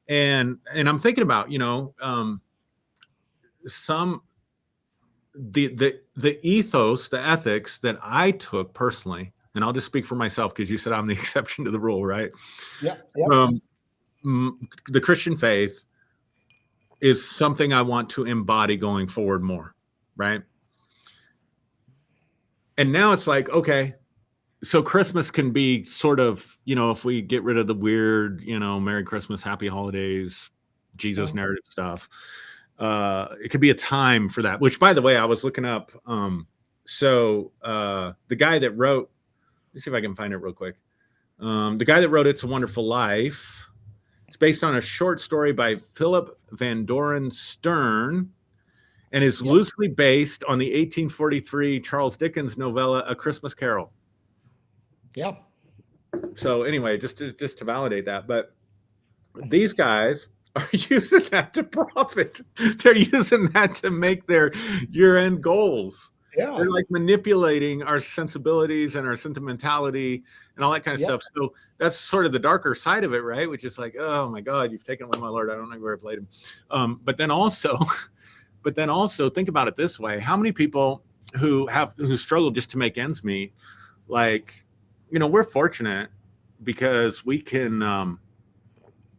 and I'm thinking about some the ethos, the ethics that I took personally, and I'll just speak for myself because you said I'm the exception to the rule, right? Yep. Yep. Um, the Christian faith is something I want to embody going forward more, right? And now it's like, okay, so Christmas can be sort of, if we get rid of the weird, Merry Christmas, Happy Holidays, Jesus narrative stuff, it could be a time for that. Which, by the way, I was looking up. The guy that wrote, let me see if I can find it real quick. The guy that wrote "It's a Wonderful Life." It's based on a short story by Philip Van Doren Stern and is loosely based on the 1843 Charles Dickens novella A Christmas Carol. Yeah. So anyway, just to validate that, but these guys are using that to profit. They're using that to make their year-end goals. Yeah. They're like manipulating our sensibilities and our sentimentality and all that kind of stuff. So that's sort of the darker side of it, right? Which is like, oh my God, you've taken away my Lord. I don't know where I've laid him. But then also think about it this way: how many people who struggle just to make ends meet, like, we're fortunate because we can.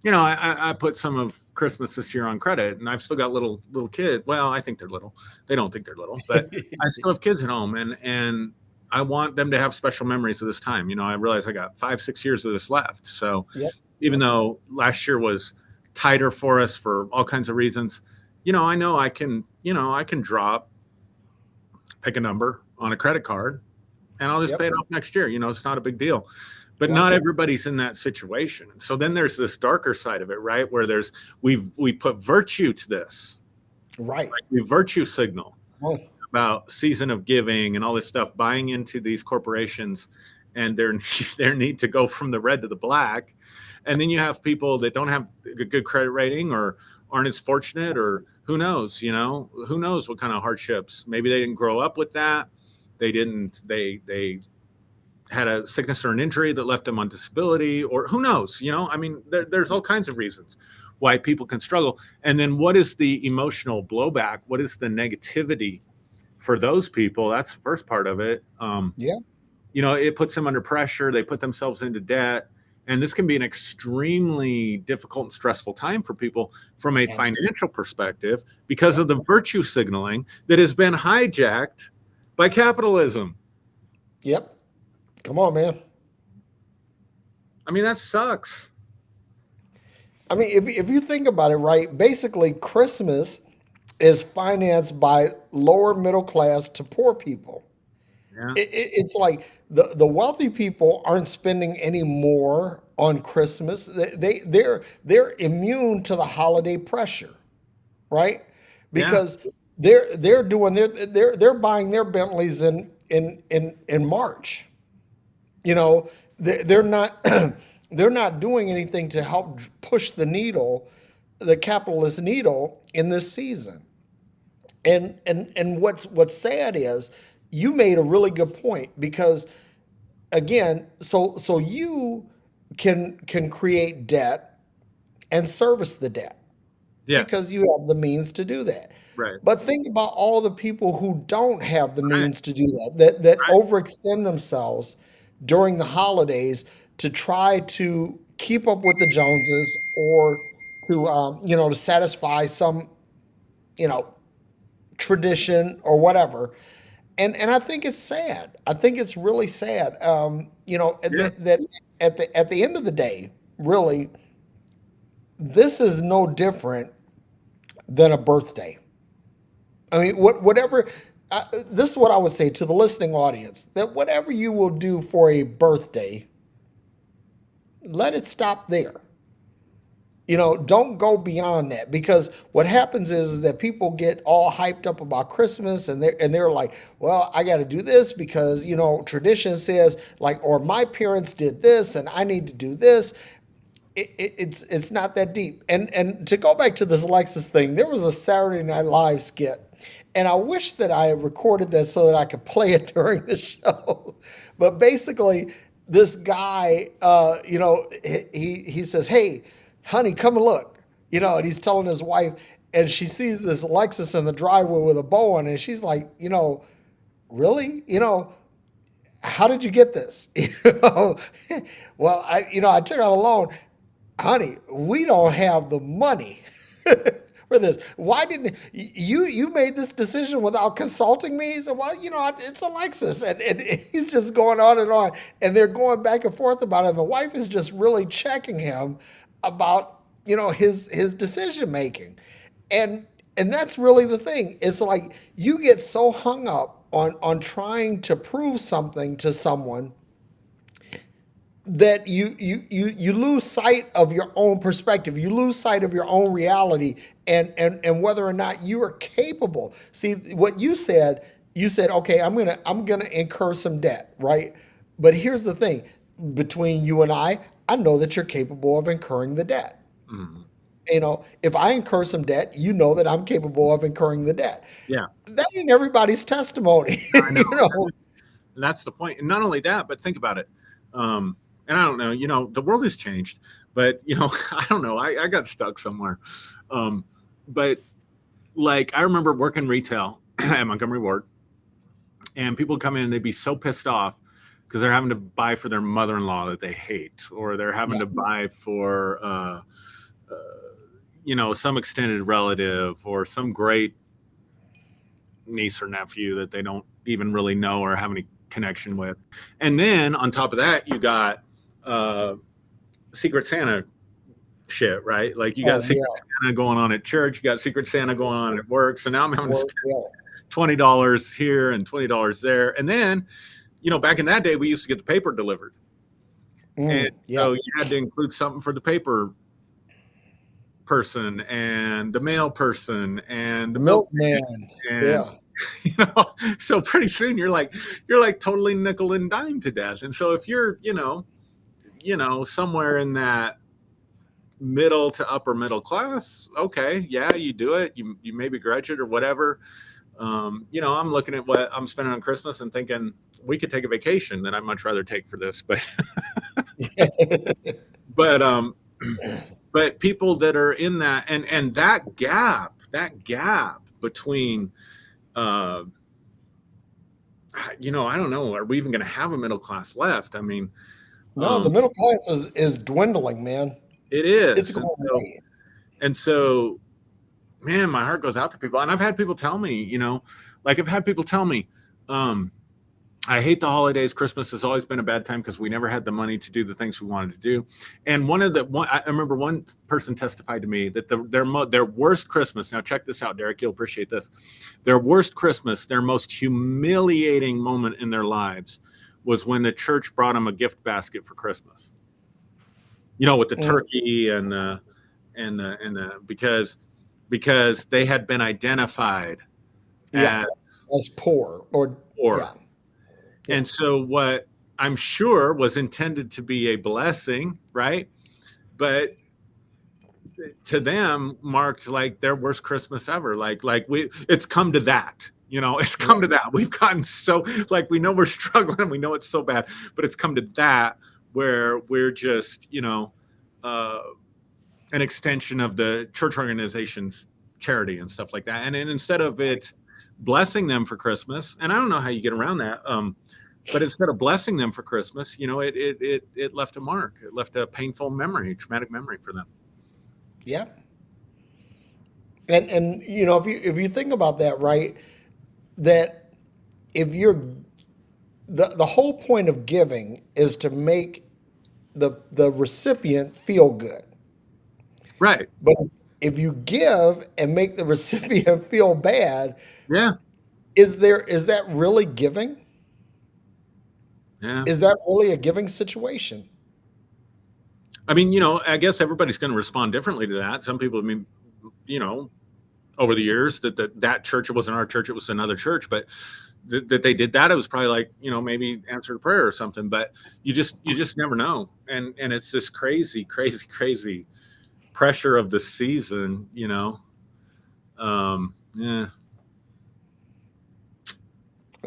I put some of Christmas this year on credit, and I've still got little kids. Well, I think they're little. They don't think they're little, but I still have kids at home, and I want them to have special memories of this time. I realize I got 5-6 years of this left. So even though last year was tighter for us for all kinds of reasons, I know I can drop, pick a number on a credit card, and I'll just pay it off next year. It's not a big deal. But not everybody's in that situation. So then there's this darker side of it, right? Where we put virtue to this. Right. Like we virtue signal about season of giving and all this stuff, buying into these corporations and their need to go from the red to the black. And then you have people that don't have a good credit rating or aren't as fortunate, or who knows, who knows what kind of hardships. Maybe they didn't grow up with that. They had a sickness or an injury that left them on disability, or who knows, there's all kinds of reasons why people can struggle. And then what is the emotional blowback? What is the negativity for those people? That's the first part of it. it puts them under pressure. They put themselves into debt. And this can be an extremely difficult and stressful time for people from a Absolutely. financial perspective because Yep. of the virtue signaling that has been hijacked by capitalism. Yep. Come on, man. I mean, that sucks. I mean, if you think about it, right, basically Christmas is financed by lower middle class to poor people. Yeah. It's like the wealthy people aren't spending any more on Christmas. They're immune to the holiday pressure, right? Yeah. Because they're doing they're buying their Bentleys in March. You know, they're not they're not doing anything to help push the needle, the capitalist needle in this season. And what's sad is you made a really good point because again, so you can create debt and service the debt Yeah. because you have the means to do that. Right. But think about all the people who don't have the Right. means to do that Right. overextend themselves during the holidays to try to keep up with the Joneses or to to satisfy some you know tradition or whatever. And I think it's sad. I think it's really sad. Yeah. That at the end of the day, really, this is no different than a birthday. I mean, whatever. This is what I would say to the listening audience: that whatever you will do for a birthday, let it stop there. Don't go beyond that because what happens is that people get all hyped up about Christmas and they're like, well, I got to do this because tradition says like, or my parents did this and I need to do this. It's not that deep. And to go back to this Lexus thing, there was a Saturday Night Live skit, and I wish that I had recorded that so that I could play it during the show. But basically, this guy, he says, "Hey, honey, come and look," and he's telling his wife, and she sees this Lexus in the driveway with a bow on it, and she's like, really, how did you get this? Well, I took out a loan, honey, we don't have the money for this. Why didn't you made this decision without consulting me? He said, well, it's a Lexus. And he's just going on. And they're going back and forth about it. And the wife is just really checking him about, his decision making. And and that's really the thing. It's like you get so hung up on trying to prove something to someone that you lose sight of your own perspective. You lose sight of your own reality and whether or not you are capable. See what you said, okay, I'm gonna incur some debt, right? But here's the thing, between you and I know that you're capable of incurring the debt. Mhm. If I incur some debt, you know that I'm capable of incurring the debt. Yeah. That ain't everybody's testimony. I know. That's the point. And not only that, but think about it. And I don't know, the world has changed, but I don't know. I got stuck somewhere. Um, but like I remember working retail at Montgomery Ward, and people come in and they'd be so pissed off because they're having to buy for their mother-in-law that they hate, or they're having Yeah. to buy for some extended relative or some great niece or nephew that they don't even really know or have any connection with. And then on top of that, you got Secret Santa shit, right? Like you got Oh Secret yeah. Santa going on at church, you got Secret Santa going on at work. So now I'm having to Work, spend yeah. $20 here and $20 there. And then, back in that day, we used to get the paper delivered. And Yeah. so you had to include something for the paper person and the mail person and the The milk milkman. and Yeah. so pretty soon you're like totally nickel and dime to death. And so if you're somewhere in that middle to upper middle class, okay, yeah, you do it, you maybe grudge it or whatever. I'm looking at what I'm spending on Christmas and thinking we could take a vacation that I'd much rather take for this. But but people that are in that, and that gap between uh I don't know. Are we even going to have a middle class left? I mean, No, the um, middle class is dwindling, man. it It's is, going away. and so, man, my heart goes out to people, and I've had people tell me, like I've had people tell me, um, I hate the holidays. Christmas has always been a bad time because we never had the money to do the things we wanted to do. And I remember one person testified to me that their worst Christmas. Now check this out, Derrick. You'll appreciate this. Their worst Christmas, their most humiliating moment in their lives, was when the church brought them a gift basket for Christmas. With the Mm, turkey and the because they had been identified yeah, as as poor or poor. yeah, yeah, And so what I'm sure was intended to be a blessing, right? But to them marked like their worst Christmas ever. Like it's come to that. It's come to right. that. We've gotten so like we know we're struggling, we know it's so bad, but it's come to that where we're just, uh an extension of the church organization's charity and stuff like that. And instead of it blessing them for Christmas, and I don't know how you get around that, but instead of blessing them for Christmas, it left a mark. It left a painful memory, traumatic memory for them. Yeah. And if you think about that, right, that if you're the whole point of giving is to make the recipient feel good. Right. But if you give and make the recipient feel bad, Yeah. is that really giving? Yeah. Is that really a giving situation? I mean, I guess everybody's going to respond differently to that. Some people, I mean, you know, over the years that church, it wasn't our church, it was another church, but that they did that, it was probably like, maybe answered a prayer or something, but you just never know. And it's this crazy, crazy, crazy pressure of the season. Yeah.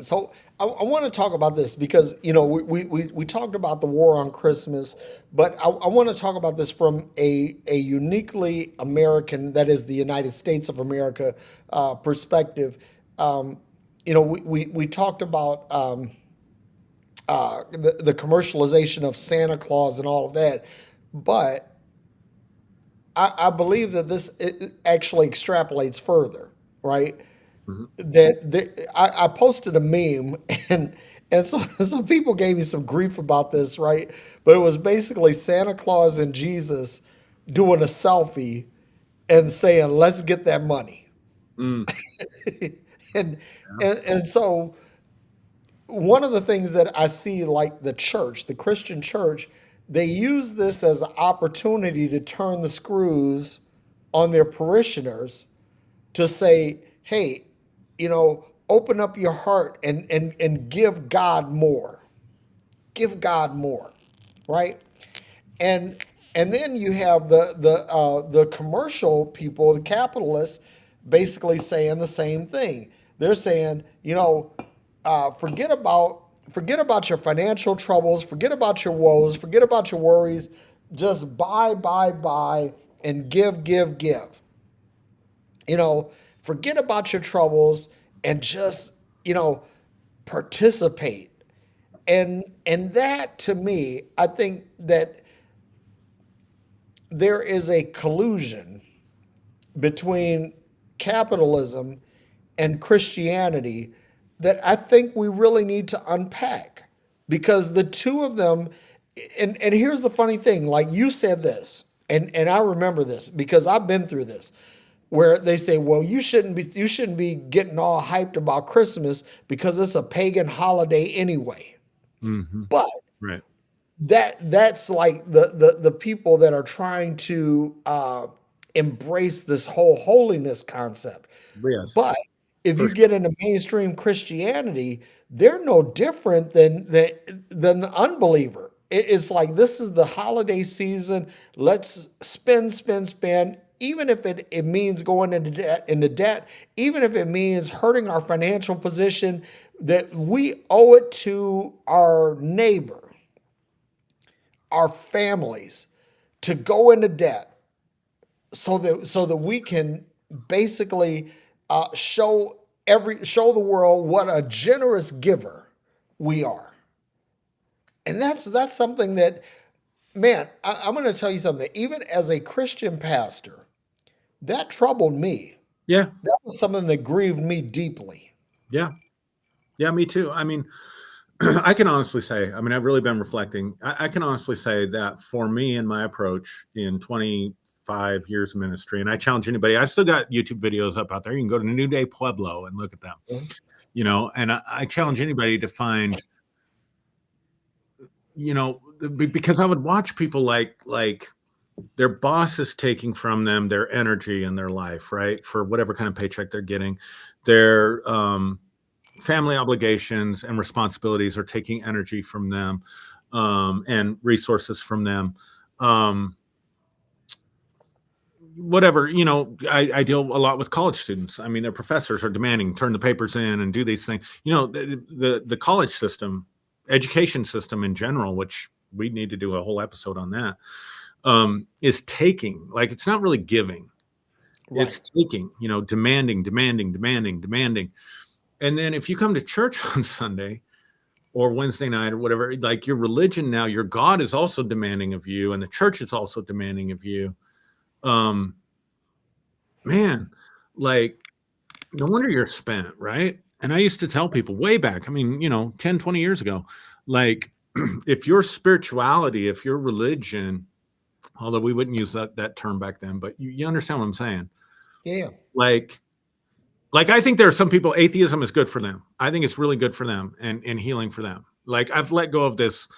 So I want to talk about this because we talked about the war on Christmas, but I want to talk about this from a uniquely American, that is the United States of America, perspective. We talked about the commercialization of Santa Claus and all of that, but I believe that this it actually extrapolates further, right? Mhm. I posted a meme and some people gave me some grief about this, right? But it was basically Santa Claus and Jesus doing a selfie and saying, "Let's get that money." Mm, and yeah. and so one of the things that I see, like the church, the Christian church, they use this as an opportunity to turn the screws on their parishioners to say, hey, open up your heart and give God more. Give God more, right? And and then you have the commercial people, the capitalists, basically saying the same thing. They're saying, forget about your financial troubles, forget about your woes, forget about your worries. Just buy, and give. you know, Forget about your troubles and just, participate. And that, to me, I think that there is a collusion between capitalism and Christianity that I think we really need to unpack, because the two of them, and here's the funny thing, like you said this, and I remember this because I've been through this, where they say, well, you shouldn't be getting all hyped about Christmas because it's a pagan holiday anyway. Hmm. But Right. that's like the people that are trying to embrace this whole holiness concept. Yes. But if For you sure. get into mainstream Christianity, they're no different than the unbeliever. It's like, this is the holiday season. Let's spend. Even if it means going into debt, even if it means hurting our financial position, that we owe it to our neighbor, our families, to go into debt so that we can basically show show the world what a generous giver we are. And that's something that, man, I'm going to tell you something. Even as a Christian pastor, that troubled me. Yeah. That was something that grieved me deeply. Yeah. Yeah. Me too. I mean, I can honestly say, I mean, I've really been reflecting. I can honestly say that for me and my approach in 25 years of ministry, and I challenge anybody, I've still got YouTube videos up out there. You can go to New Day Pueblo and look at them, Mhm. and I challenge anybody to find, because I would watch people like their boss is taking from them their energy and their life, right? For whatever kind of paycheck they're getting, their family obligations and responsibilities are taking energy from them, and resources from them. Um, Whatever, I deal a lot with college students. I mean, their professors are demanding turn the papers in and do these things. The college system, education system in general, which we need to do a whole episode on that, is taking, like, it's not really giving, it's Right. taking, demanding, demanding, demanding, demanding. And then if you come to church on Sunday or Wednesday night or whatever, like, your religion now, your God is also demanding of you, and the church is also demanding of you. Um, Man, like, no wonder you're spent, right? And I used to tell people way back, I mean, 10, 20 years ago, like, if your spirituality, if your religion, although we wouldn't use that term back then, but you understand what I'm saying. Yeah. Like, I think there are some people, atheism is good for them. I think it's really good for them and healing for them. Like, I've let go of this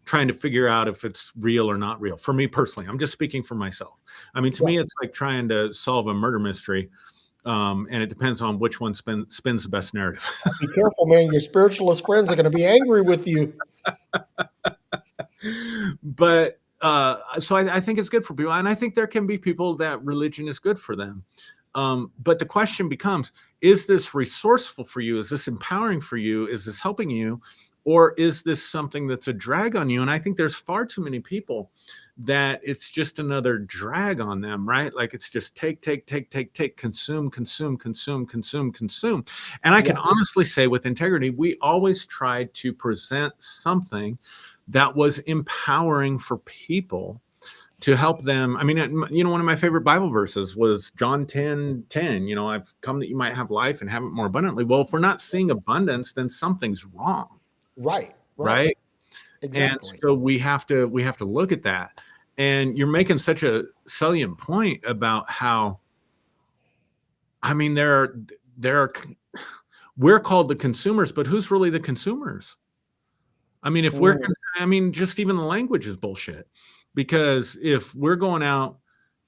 trying to figure out if it's real or not real. For me personally, I'm just speaking for myself. I mean, to Right. me, it's like trying to solve a murder mystery. And it depends on which one spins the best narrative. Be careful, man. Your spiritualist friends are going to be angry with you. But so I think it's good for people, and I think there can be people that religion is good for them. But the question becomes: is this resourceful for you? Is this empowering for you? Is this helping you? Or is this something that's a drag on you? And I think there's far too many people that it's just another drag on them, right? Like, it's just take, take, take, take, take, consume, consume, consume, consume, consume. And I can Yeah. honestly say with integrity, we always tried to present something that was empowering for people to help them. I mean, one of my favorite Bible verses was John 10:10. I've come that you might have life and have it more abundantly. Well, if we're not seeing abundance, then something's wrong, Right. Right. right? And Exactly. so we have to look at that. And you're making such a salient point about how, I mean, there are we're called the consumers, but who's really the consumers? I mean, if we're, Mm. I mean, just even the language is bullshit. Because if we're going out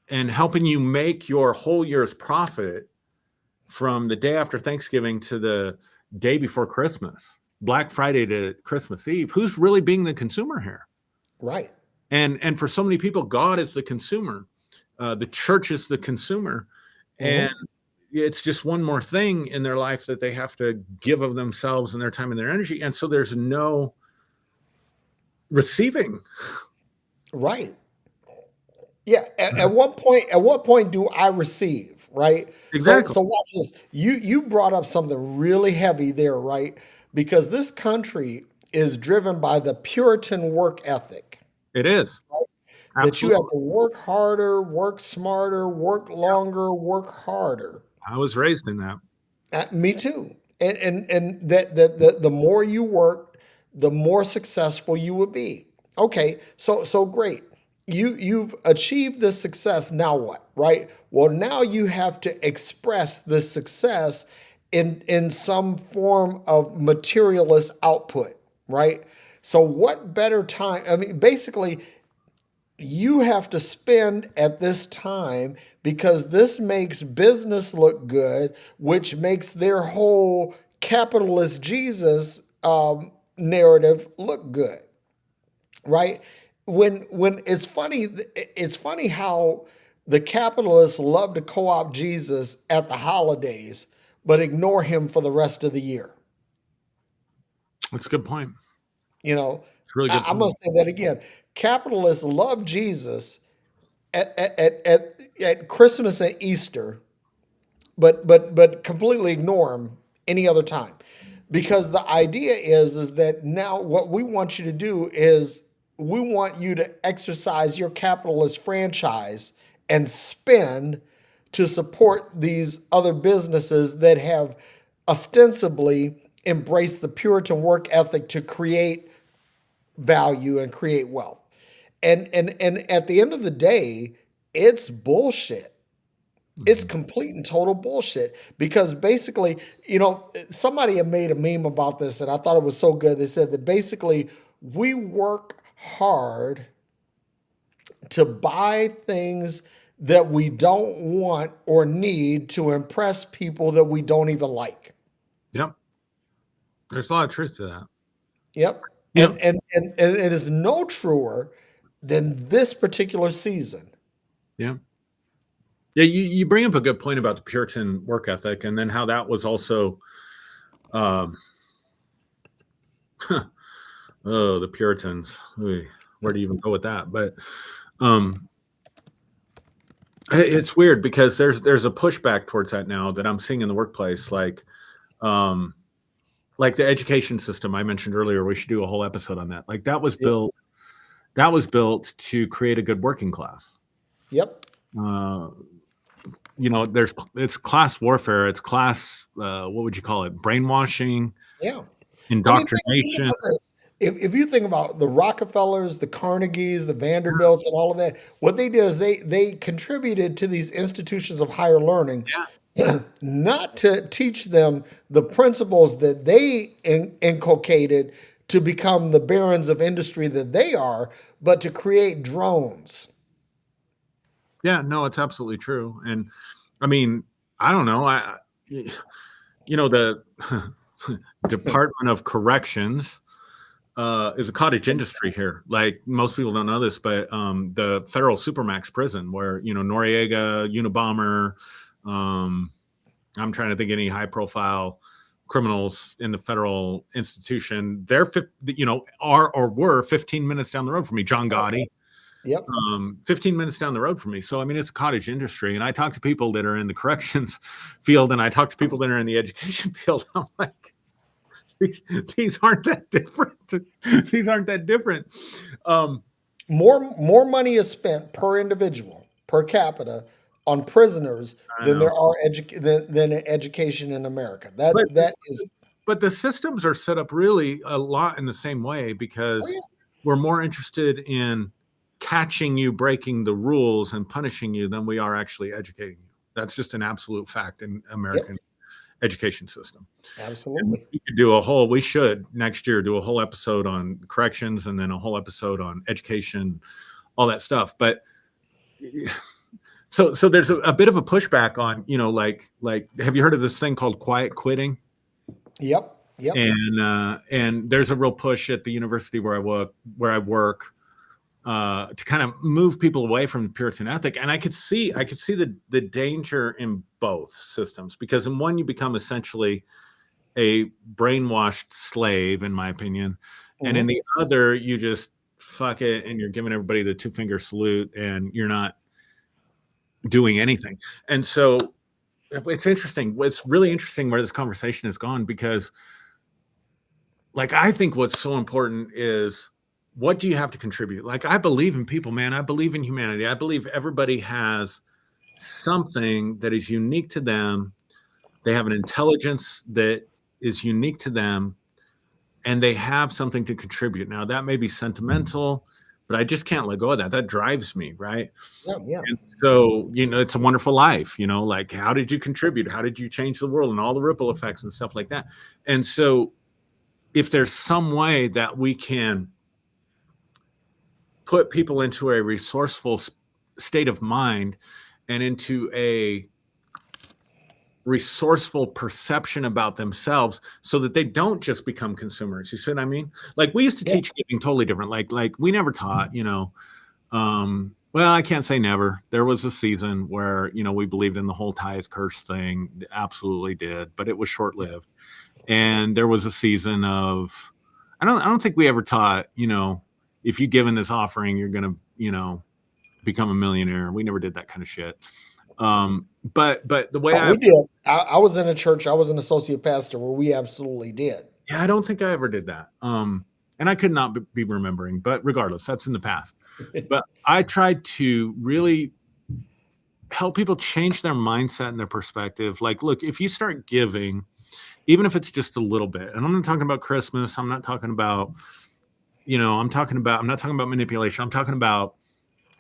and helping you make your whole year's profit from the day after Thanksgiving to the day before Christmas, Black Friday to Christmas Eve, who's really being the consumer here? Right. And for so many people, God is the consumer. The church is the consumer. And Hmm. it's just one more thing in their life that they have to give of themselves and their time and their energy. And so there's no receiving. Right. Yeah. At what point do I receive? Right. So Exactly. so watch this. You brought up something really heavy there, right? Because this country is driven by the Puritan work ethic. It is. That you have Absolutely. to work harder, work smarter, work longer, work harder. I was raised in that. Me too. And that the more you work, the more successful you will be. Okay, so great. You've achieved this success. Now what? Right? Well, now you have to express this success in some form of materialist output, right? So what better time? I mean, basically, you have to spend at this time because this makes business look good, which makes their whole capitalist Jesus narrative look good, right? When it's funny how the capitalists love to co-opt Jesus at the holidays, but ignore him for the rest of the year. That's a good point. You know, It's a really good I'm going point. to say that again. Capitalists love Jesus at Christmas and Easter, but completely ignore him any other time. Because the idea is that now what we want you to do is we want you to exercise your capitalist franchise and spend to support these other businesses that have ostensibly embraced the Puritan work ethic to create value and create wealth. And at the end of the day, it's bullshit. It's Mhm. complete and total bullshit because basically, somebody had made a meme about this and I thought it was so good. They said that basically we work hard to buy things that we don't want or need to impress people that we don't even like. Yep. There's a lot of truth to that. Yep. You know, And it is no truer than this particular season. yeah. Yeah, you bring up a good point about the Puritan work ethic and then how that was also um oh, the Puritans. Oy, where do you even go with that? But um it's weird because there's a pushback towards that now that I'm seeing in the workplace um like the education system I mentioned earlier. We should do a whole episode on that. Like Yep. that was built to create a good working class. Yep. Uh there's it's class warfare, it's class what would you call it? Brainwashing, Yeah. I mean, think indoctrination. about this. If you think about the Rockefellers, the Carnegies, the Vanderbilts, and all of that, what they did is they contributed to these institutions of higher learning, Yeah. not to teach them the principles that they inculcated to become the barons of industry that they are, but to create drones. Yeah, no, it's absolutely true. And I mean, I don't know. The Department of Corrections is a cottage industry here. Like most people don't know this, but the federal supermax prison, where Noriega, Unabomber, um, I'm trying to think of any high profile criminals in the federal institution. They're are or were 15 minutes down the road from me. John Gotti, Yep. 15 minutes down the road from me. So, I mean, it's a cottage industry. And I talk to people that are in the corrections field and I talk to people that are in the education field. I'm like, these aren't that different. These aren't that different. Um, More money is spent per individual, per capita, on prisoners I than know. there are than in education in America. But, That is, but the systems are set up really a lot in the same way oh because yeah, we're more interested in catching you breaking the rules and punishing you than we are actually educating you. That's just an absolute fact in yep, American education system. And absolutely. we should next year do a whole episode on corrections and then a whole episode on education, all that stuff. But so there's a bit of a pushback on, like have you heard of this thing called quiet quitting? Yep, yep. And there's a real push at the university where I work to kind of move people away from the Puritan ethic. And I could see the danger in both systems because in one you become essentially a brainwashed slave, in my opinion, and in Mhm. the other you just fuck it and you're giving everybody the two-finger salute and you're not doing anything. And so it's interesting. It's really interesting where this conversation has gone because, like, I think what's so important is what do you have to contribute? Like, I believe in people, man. I believe in humanity. I believe everybody has something that is unique to them. They have an intelligence that is unique to them, and they have something to contribute. Now, that may be sentimental, but I just can't let go of that. That drives me, right? Yeah, yeah, And so, it's a wonderful life, like how did you contribute? How did you change the world and all the ripple effects and stuff like that? And so, if there's some way that we can put people into a resourceful state of mind and into a resourceful perception about themselves so that they don't just become consumers. You see what I mean? Like we used to yeah, teach giving totally different. Like we never taught, well, I can't say never. There was a season where, we believed in the whole tithe curse thing. Absolutely did, but it was short yeah. lived. And there was a season of I don't think we ever taught, if you give in this offering, you're gonna, become a millionaire. We never did that kind of shit. But the way Oh, we did. I was in a church. I was an associate pastor where we absolutely did. yeah, I don't think I ever did that. And I could not be remembering, but regardless, that's in the past. But I tried to really help people change their mindset and their perspective. Like, look, if you start giving, even if it's just a little bit, and I'm not talking about Christmas, I'm not talking about, I'm not talking about manipulation. I'm talking about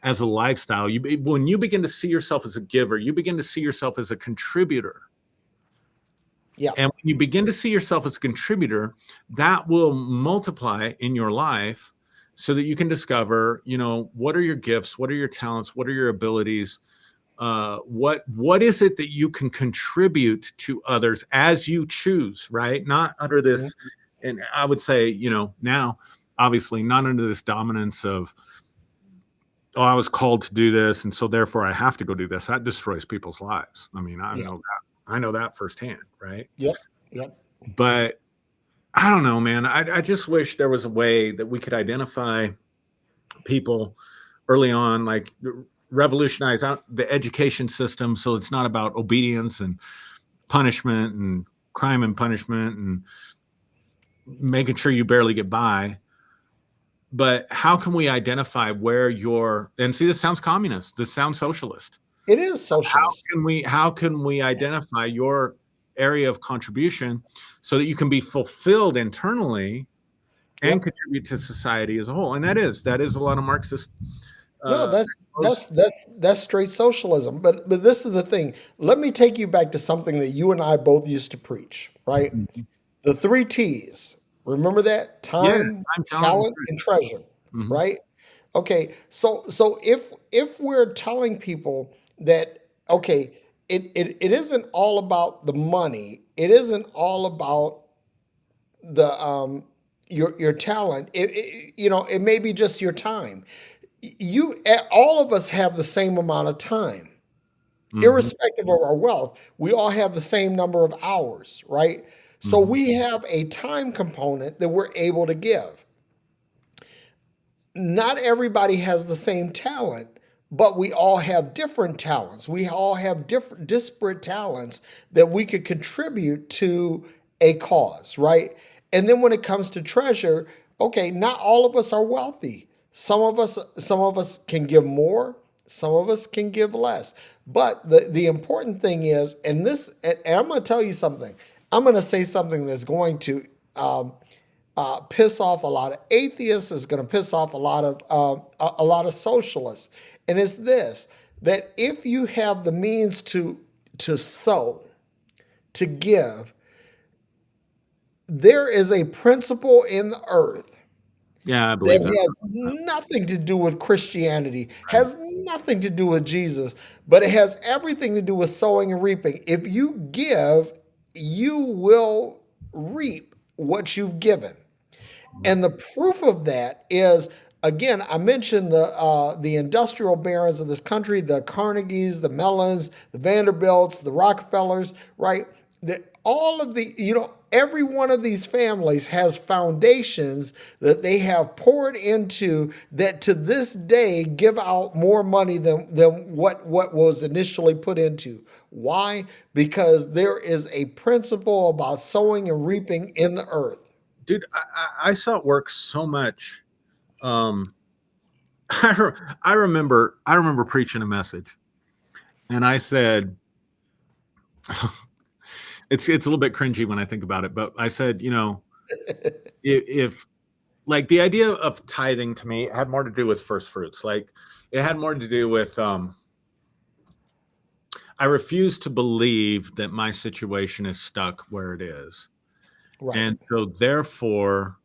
as a lifestyle. When you begin to see yourself as a giver, you begin to see yourself as a contributor. Yeah. And when you begin to see yourself as a contributor, that will multiply in your life so that you can discover, what are your gifts? What are your talents? What are your abilities? What is it that you can contribute to others as you choose, right? Not under Mhm. this, and I would say, now, obviously, not under this dominance of, oh, I was called to do this, and so therefore I have to go do this. That destroys people's lives. I mean, Yeah. I know that firsthand, right? Yep. Yep. But I don't know, man. I just wish there was a way that we could identify people early on, like revolutionize out the education system so it's not about obedience and punishment and crime and punishment and making sure you barely get by. But how can we identify where you're, and see, this sounds communist, this sounds socialist. It is socialist. How can we identify your area of contribution so that you can be fulfilled internally and Yep. contribute to society as a whole? And that is a lot of Marxist. No, Uh, that's straight socialism. But this is the thing. Let me take you back to something that you and I both used to preach, right? Mhm. The three T's. Remember that? Yeah, Time, time, talent, and talent, and treasure, treasure. Mhm. right? Okay. So if we're telling people that, okay, it isn't all about the money, it isn't all about the your talent. It may be just your time. All of us have the same amount of time, Mhm. irrespective of our wealth. We all have the same number of hours, right? So Mhm. we have a time component that we're able to give. Not everybody has the same talent, but we all have different talents. We all have different disparate talents that we could contribute to a cause, right? And then when it comes to treasure, okay, not all of us are wealthy. Some of us can give more, some of us can give less. But the important thing is, and I'm going to tell you something. I'm going to say something that's going to um, piss off a lot of atheists. Is going to piss off a lot of socialists. And it's this: that if you have the means to sow, to give, there is a principle in the earth Yeah, I that believe that. has nothing to do with Christianity, Right. has nothing to do with Jesus, but it has everything to do with sowing and reaping. If you give, you will reap what you've given. Mhm. And the proof of that is, again, I mentioned the industrial barons of this country, the Carnegies, the Mellons, the Vanderbilts, the Rockefellers, right? That all of every one of these families has foundations that they have poured into that to this day give out more money than what was initially put into. Why? Because there is a principle about sowing and reaping in the earth. Dude, I saw it work so much. Um, I remember preaching a message, and I said, it's a little bit cringy when I think about it, but I said, if like the idea of tithing to me had more to do with first fruits, like it had more to do with I refuse to believe that my situation is stuck where it is. Right. And so therefore,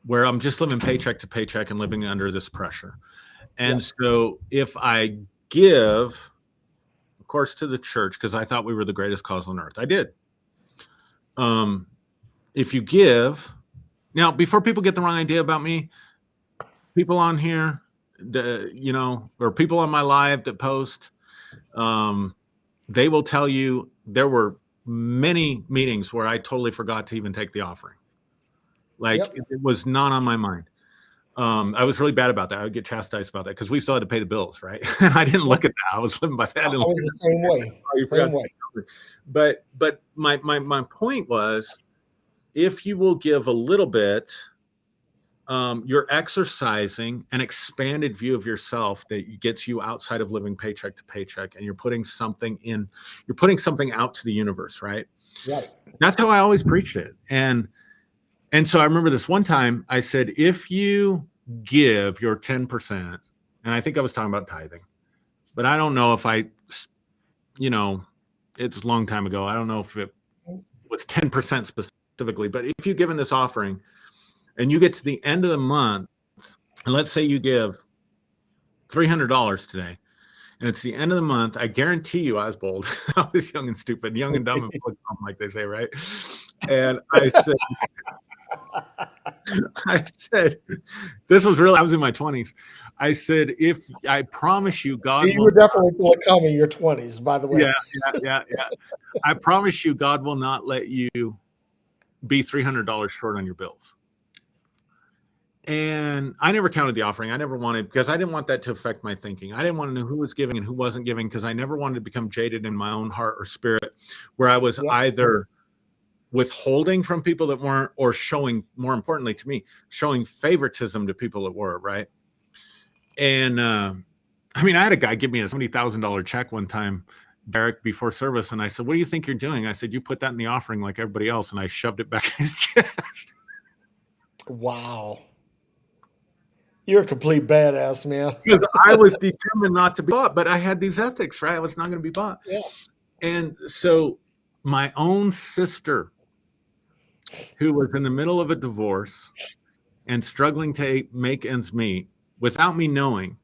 where I'm just living paycheck to paycheck and living under this pressure. And Yep. so if I give, of course, to the church, because I thought we were the greatest cause on earth, I did. Um, if you give, now before people get the wrong idea about me, people on here, or people on my live that post, um, they will tell you there were many meetings where I totally forgot to even take the offering. Like Yep. it was not on my mind. I was really bad about that. I would get chastised about that because we still had to pay the bills, right? And I didn't look at that. I was living by that. I didn't I look was at the same way. oh, you forgot Same to way. cover. But my point was, if you will give a little bit, you're exercising an expanded view of yourself that gets you outside of living paycheck to paycheck, and you're putting something out to the universe, right? Right. That's how I always preached it. And so I remember this one time I said, if you give your 10%, and I think I was talking about tithing, but I don't know if you know, it's a long time ago. I don't know if it was 10% specifically, but if you give in this offering and you get to the end of the month, and let's say you give $300 today, and it's the end of the month, I guarantee you I was bold. I was young and stupid, young and dumb and dumb, like they say, right? And I said, this was real. I was in my 20s. I said, if I promise you, God You will. were definitely full of cum in your 20s, by the way. Yeah. I promise you, God will not let you be $300 short on your bills. And I never counted the offering. I never wanted, because I didn't want that to affect my thinking. I didn't want to know who was giving and who wasn't giving, because I never wanted to become jaded in my own heart or spirit, where I was either withholding from people that weren't, or showing, more importantly to me, showing favoritism to people that were, right? And I mean, I had a guy give me a $70,000 check one time, Derrick, before service, and I said, what do you think you're doing? I said, you put that in the offering like everybody else, and I shoved it back in his chest. Wow. You're a complete badass, man. Because I was determined not to be bought, but I had these ethics, right? I was not going to be bought. Yeah. And so my own sister, who was in the middle of a divorce and struggling to make ends meet without me knowing,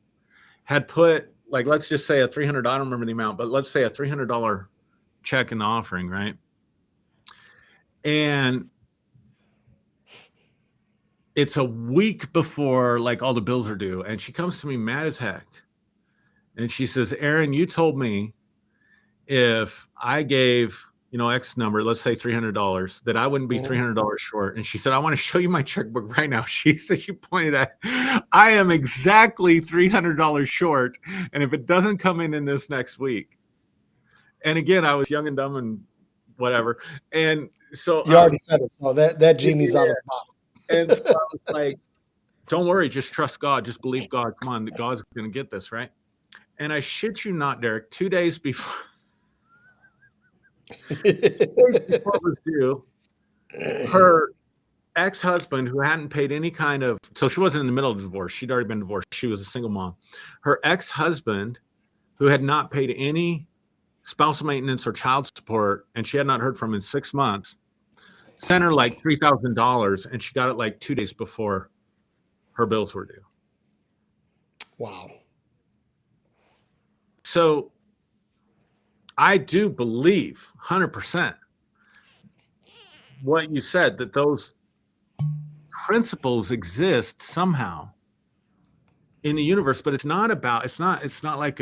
had put, like, let's just say a $300, I don't remember the amount, but let's say a $300 check in the offering, right? And it's a week before, like, all the bills are due. And she comes to me mad as heck. And she says, Aaron, you told me if I gave, X number, let's say $300, that I wouldn't be $300 short. And she said, I want to show you my checkbook right now. She said, she pointed at, I am exactly $300 short. And if it doesn't come in this next week. And again, I was young and dumb and whatever. And so you already said it. So that genie's out of the bottle. And so I was like, don't worry, just trust God. Just believe God. Come on, God's going to get this, right? And I shit you not, Derrick, 2 days before, 2 days before it was due, her ex-husband, who hadn't paid any kind of, so she wasn't in the middle of the divorce. She'd already been divorced. She was a single mom. Her ex-husband, who had not paid any spousal maintenance or child support, and she had not heard from him in 6 months, sent her like $3,000, and she got it like 2 days before her bills were due. Wow. So I do believe 100% what you said, that those principles exist somehow in the universe, but it's not like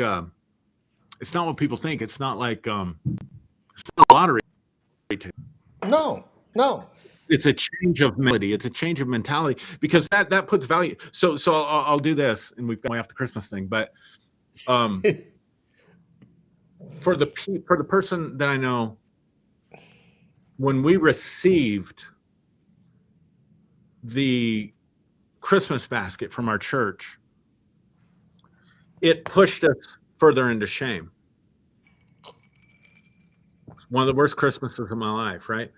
it's not what people think. It's not like it's not a lottery ticket. No. It's a change of melody. It's a change of mentality, because that puts value. So I'll do this, and we've gone off the Christmas thing, but for the person that I know, when we received the Christmas basket from our church, it pushed us further into shame. It's one of the worst Christmases of my life, right?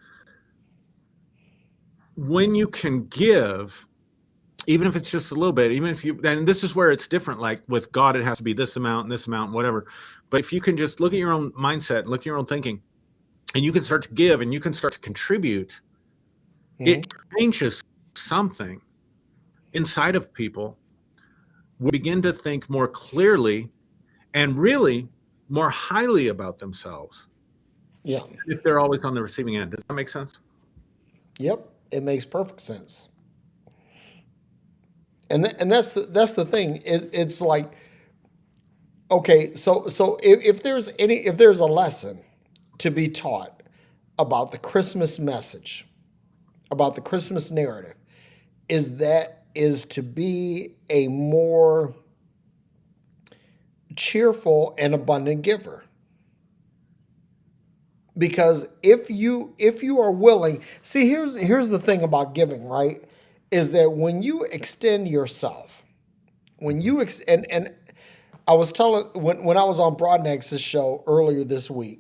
When you can give, even if it's just a little bit, even if you, and this is where it's different, like with God, it has to be this amount and this amount, whatever. But if you can just look at your own mindset, look at your own thinking, and you can start to give and you can start to contribute, it changes something inside of people. We begin to think more clearly and really more highly about themselves. Yeah. If they're always on the receiving end. Does that make sense? Yep. It makes perfect sense. And that's the thing. It's like, okay, so if there's a lesson to be taught about the Christmas message, about the Christmas narrative, is that is to be a more cheerful and abundant giver. Because if you are willing, see, here's the thing about giving, right? Is that when you extend yourself, when Mhm. you and I was telling when I was on Broadnax's show earlier this week,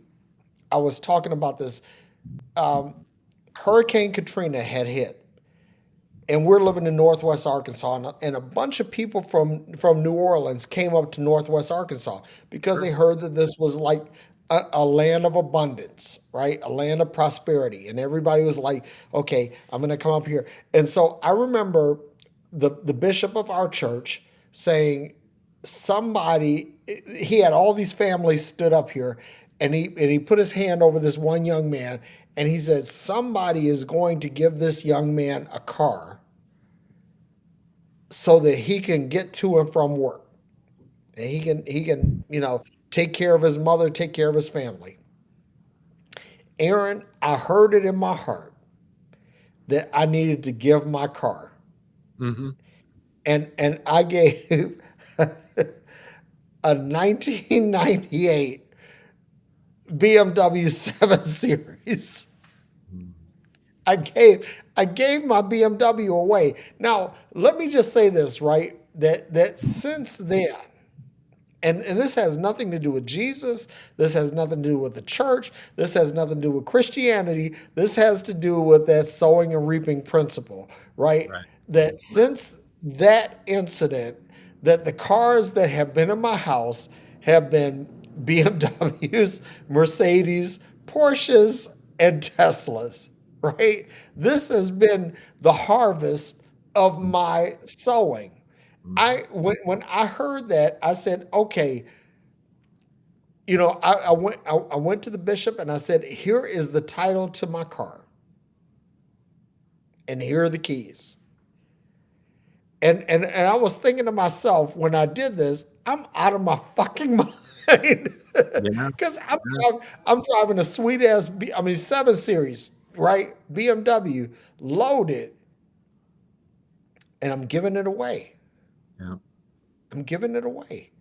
I was talking about this. Um, Hurricane Katrina had hit, and we're living in Northwest Arkansas, and a bunch of people from New Orleans came up to Northwest Arkansas because Sure. they heard that this was like a land of abundance, right? A land of prosperity, and everybody was like, "Okay, I'm going to come up here." And so I remember the bishop of our church saying, "Somebody," he had all these families stood up here, and he put his hand over this one young man, and he said, "Somebody is going to give this young man a car so that he can get to and from work, and he can take care of his mother, take care of his family." Aaron, I heard it in my heart that I needed to give my car, Hmm. and I gave a 1998 BMW 7 Series. I gave my BMW away. Now, let me just say this, right? That since then, and this has nothing to do with Jesus. This has nothing to do with the church. This has nothing to do with Christianity. This has to do with that sowing and reaping principle, right? Right. That Right. since that incident, that the cars that have been in my house have been BMWs, Mercedes, Porsches, and Teslas, right? This has been the harvest of my sowing. Mm-hmm. When I heard that, I said, okay, I went to the bishop and I said, here is the title to my car, and here are the keys. And I was thinking to myself when I did this, I'm out of my fucking mind. Yeah. Because Yeah. I'm driving a sweet ass 7 Series, right? BMW loaded, and I'm giving it away. Yeah. I'm giving it away.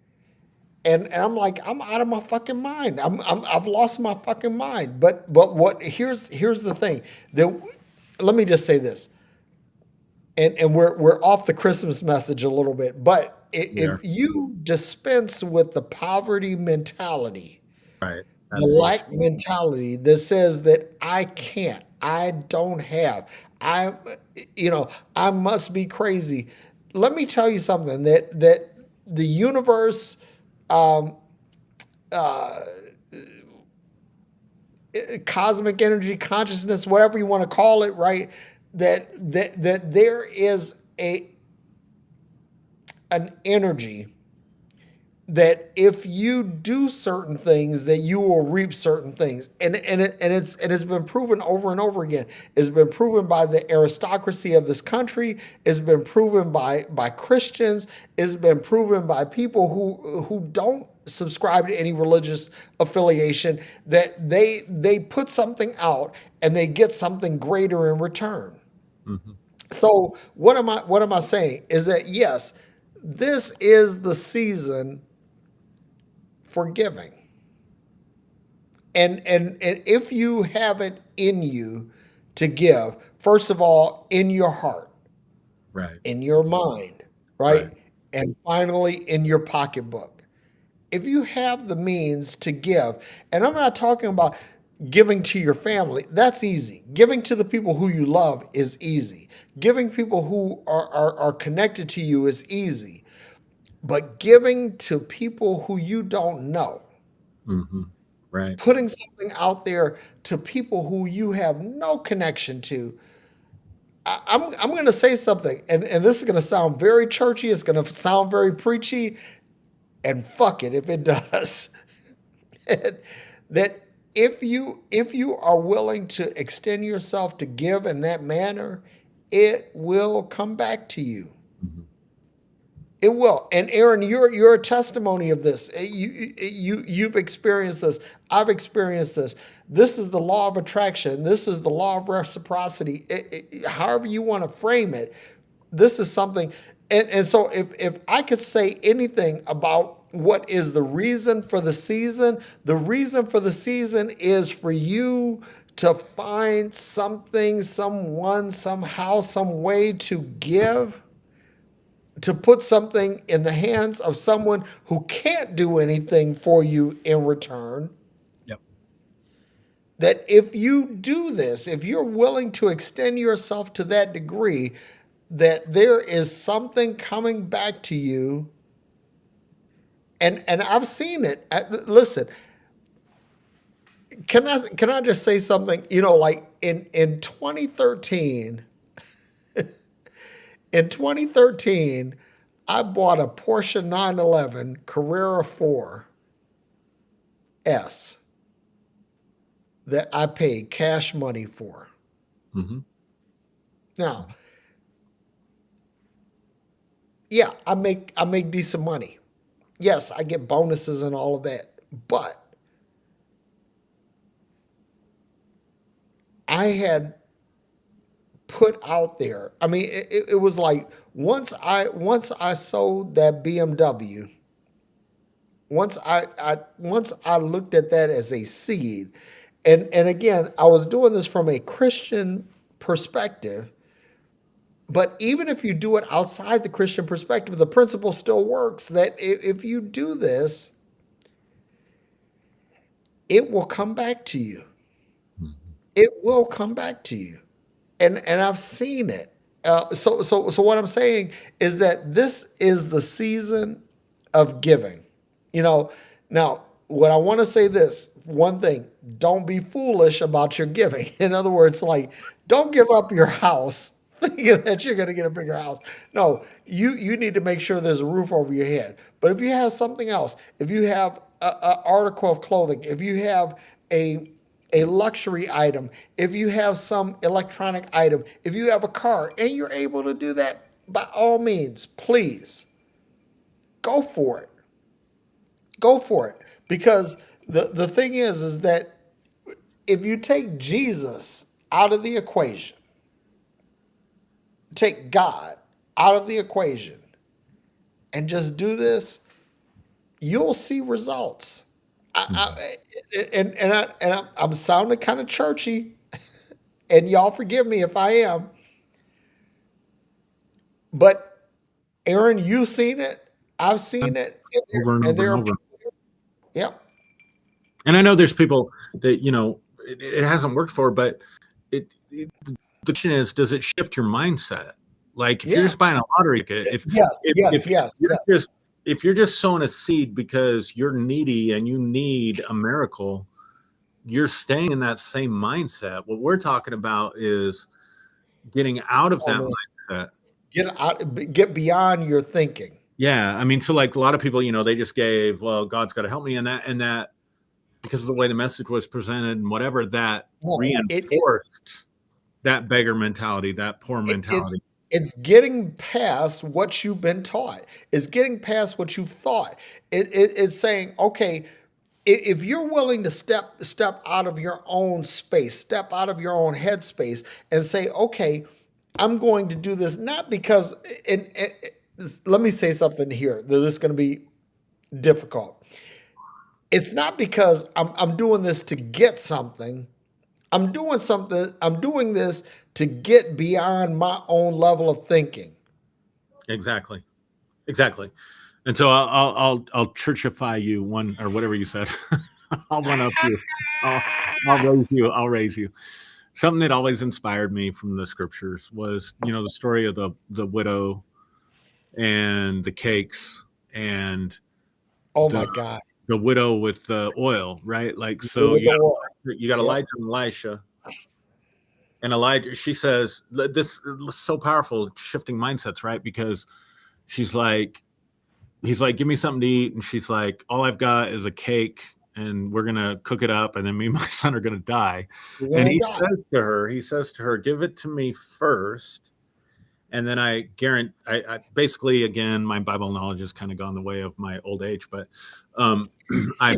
And I'm like, I'm out of my fucking mind. I've lost my fucking mind. But what here's the thing. That Let me just say this, and we're off the Christmas message a little bit. But We if are. you dispense with the poverty mentality, Right. the That's the issue. lack mentality that says that I can't, I don't have, I, I must be crazy. Let me tell you something that the universe, um, cosmic energy, consciousness, whatever you want to call it, right? That there is an energy that if you do certain things that you will reap certain things, and it's been proven over and over again. It's been proven by the aristocracy of this country. It's been proven by Christians. It's been proven by people who don't subscribe to any religious affiliation, that they put something out and they get something greater in return. Hmm. So what am I saying is that yes, this is the season for giving. And if you have it in you to give, first of all, in your heart, Right. in your mind, Right. right? And finally in your pocketbook. If you have the means to give, and I'm not talking about giving to your family, that's easy. Giving to the people who you love is easy. Giving people who are connected to you is easy. But giving to people who you don't know, Hmm. Right. putting something out there to people who you have no connection to. I'm going to say something, and this is going to sound very churchy. It's going to sound very preachy, and fuck it if it does. That if you are willing to extend yourself to give in that manner, it will come back to you. Hmm. It will. And Aaron, you're a testimony of this. You've experienced this. I've experienced this. This is the law of attraction. This is the law of reciprocity. However you want to frame it, this is something, and so if I could say anything about what is the reason for the reason for the season is for you to find something, someone, somehow, some way to give, to put something in the hands of someone who can't do anything for you in return. Yep. That if you do this, if you're willing to extend yourself to that degree, that there is something coming back to you. And I've seen it. Listen, can I just say something? Like in 2013, in 2013, I bought a Porsche 911 Carrera 4S that I paid cash money for. Mm-hmm. Now, yeah, I make decent money. Yes, I get bonuses and all of that, but I had put out there. I mean, it was like once I sold that BMW, once I looked at that as a seed, and again, I was doing this from a Christian perspective. But even if you do it outside the Christian perspective, the principle still works that if you do this, it will come back to you. It will come back to you. And I've seen it. So what I'm saying is that this is the season of giving. You know, now what I want to say this one thing: don't be foolish about your giving. In other words, like don't give up your house thinking that you're going to get a bigger house. No, you need to make sure there's a roof over your head. But if you have something else, if you have a article of clothing, if you have a luxury item, if you have some electronic item, if you have a car and you're able to do that, by all means, please go for it. Go for it. Because the thing is that if you take Jesus out of the equation, take God out of the equation, and just do this, you'll see results. Mm-hmm. I'm sounding kind of churchy, and y'all forgive me if I am, but Aaron, you've seen it. I've seen it, Over and and over there and are over. people. Yep. And I know there's people that it hasn't worked for, but the question is, does it shift your mindset? Like if you're Yeah. just buying a lottery ticket, if Yes. if Yes. if Yes. you're Yes. just if you're just sowing a seed because you're needy and you need a miracle, you're staying in that same mindset. What we're talking about is getting out of Oh that man, mindset. get beyond your thinking. Yeah, I mean, so like a lot of people, they just gave, well, God's got to help me, and that because of the way the message was presented and whatever, that No, reinforced that beggar mentality, that poor it mentality. it's getting past what you've been taught. It's getting past what you've thought. It's saying, okay, if you're willing to step out of your own space, step out of your own headspace, and say, okay, I'm going to do this not because. And let me say something here that is going to be difficult. It's not because I'm doing this to get something. I'm doing something. I'm doing this to get beyond my own level of thinking. Exactly, exactly. And so I'll churchify you one or whatever you said. I'll one up you. I'll, I'll raise you. I'll raise you. Something that always inspired me from the scriptures was, the story of the widow and the cakes and Oh the my God! the widow with the oil, right? Like, so With the oil. you got Yep. Elijah and Elisha, and Elijah. She says this is so powerful, shifting mindsets, right? Because she's like, he's like, give me something to eat, and she's like, all I've got is a cake, and we're gonna cook it up, and then me and my son are gonna die. You're And gonna die. he says to her, give it to me first, and then I guarantee, I basically, again, my Bible knowledge has kind of gone the way of my old age, but um, I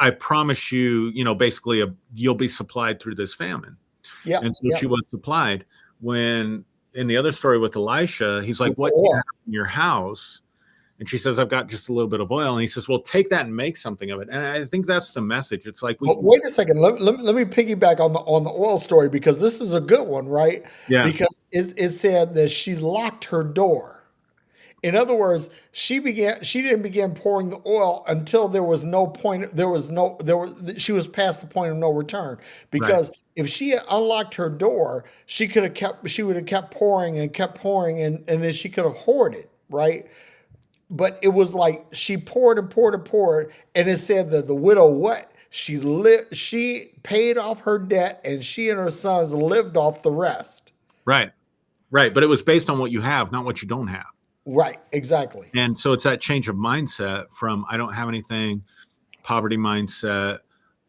I promise you, basically, you'll be supplied through this famine. Yep. And so she Yep. was supplied when. in the other story with Elisha, he's like, with the "What do you oil. have in your house?" And she says, "I've got just a little bit of oil." And he says, "Well, take that and make something of it." And I think that's the message. It's like But wait a second. Let me piggyback on the oil story because this is a good one, right? yeah, Because it said that she locked her door. In other words, she didn't begin pouring the oil until there was no point, she was past the point of no return. right, Because if she had unlocked her door, she would have kept pouring and kept pouring, and then she could have hoarded, right? But it was like she poured and poured and poured, and it said that the widow what? She paid off her debt, and she and her sons lived off the rest. right, right. But it was based on what you have, not what you don't have. Right, exactly. And so it's that change of mindset from I don't have anything, poverty mindset,